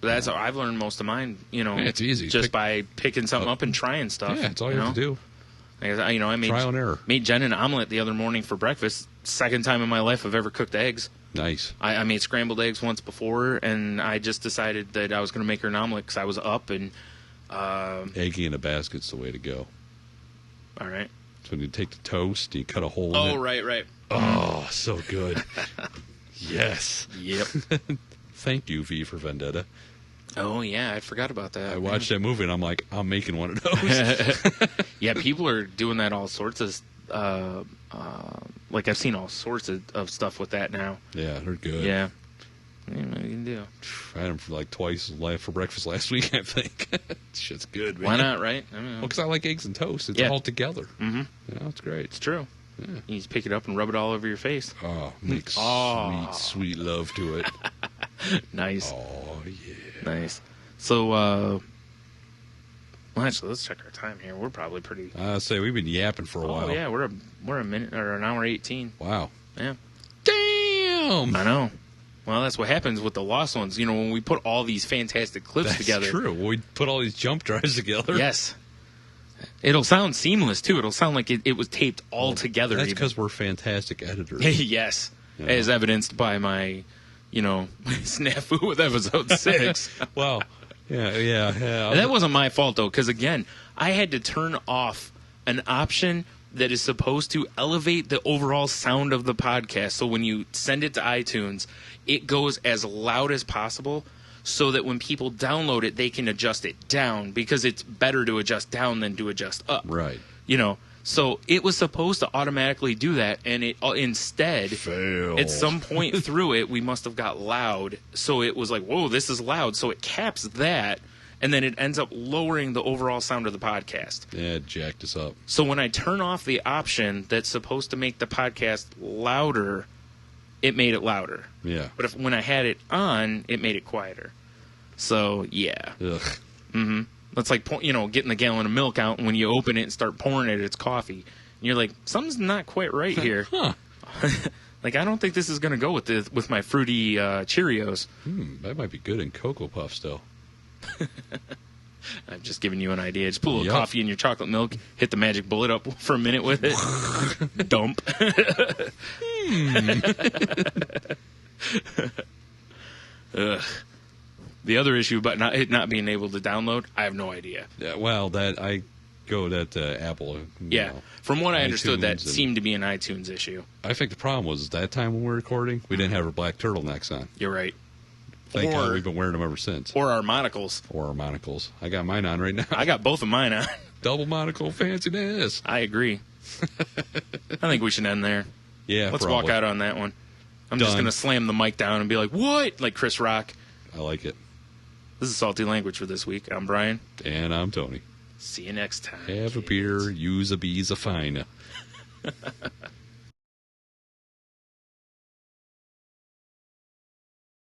But that's how I've learned most of mine, Yeah, it's easy. just by picking something up and trying stuff. Yeah, it's all you have to do. I made Trial and error. made Jen an omelet the other morning for breakfast. Second time in my life I've ever cooked eggs. Nice. I made scrambled eggs once before, and I just decided that I was going to make her an omelet because I was up and. Eggy in a basket's the way to go. All right. So when you take the toast, you cut a hole in Oh, it. right. Oh, so good. Yes. Yep. Thank you, V for Vendetta. Oh, yeah, I forgot about that. I watched that movie and I'm like, I'm making one of those. Yeah, people are doing that all sorts of. Like I've seen all sorts of stuff with that now. Yeah, they're good. Yeah. You can do. I had them for like twice for breakfast last week, I think. Shit's good, man. Why not, right? I mean, Well, because I like eggs and toast. It's Yeah. all together. Mhm. It's great. it's true. Yeah. You just pick it up and rub it all over your face. Oh, makes Oh. sweet love to it. Nice. Oh, yeah. Nice. So, well, actually, let's check our time here. We're probably pretty. I say we've been yapping for a while. Oh yeah, we're a minute or an hour 18. Wow. Yeah, Damn. I know. Well, that's what happens with the lost ones. When we put all these fantastic clips That's together. true. We put all these jump drives together. Yes. It'll sound seamless too. It'll sound like it was taped all together. That's even. because we're fantastic editors. Yes, Yeah. as evidenced by my, snafu with episode 6. Well, yeah. That wasn't my fault though, because again, I had to turn off an option that is supposed to elevate the overall sound of the podcast. So when you send it to iTunes, it goes as loud as possible so that when people download it, they can adjust it down because it's better to adjust down than to adjust up. Right. So it was supposed to automatically do that, and it instead, Fail. at some point through it, we must have got loud. So it was like, whoa, this is loud. So it caps that, and then it ends up lowering the overall sound of the podcast. Yeah, it jacked us up. So when I turn off the option that's supposed to make the podcast louder, it made it louder. Yeah. But when I had it on, it made it quieter. So, yeah. Ugh. That's like, getting the gallon of milk out, and when you open it and start pouring it, it's coffee. And you're like, something's not quite right here. Huh. Like, I don't think this is going to go with my fruity Cheerios. That might be good in Cocoa Puff still. I'm just giving you an idea. Just put a little coffee in your chocolate milk, hit the magic bullet up for a minute with it. Dump. The other issue about it not being able to download, I have no idea. Yeah, well, I go that Apple. Yeah. From what I understood, that iTunes seemed to be an iTunes issue. I think the problem was that time when we were recording, we didn't have our black turtlenecks on. You're right. Thank God we've been wearing them ever since. Or our monocles. Or our monocles. I got mine on right now. I got both of mine on. Double monocle fanciness. I agree. I think we should end there. Yeah, Let's probably. walk out on that one. I'm just Done. going to slam the mic down and be like, what? Like Chris Rock. I like it. This is Salty Language for this week. I'm Brian. And I'm Tony. See you next time. Have a kids. beer, use a bees a fine.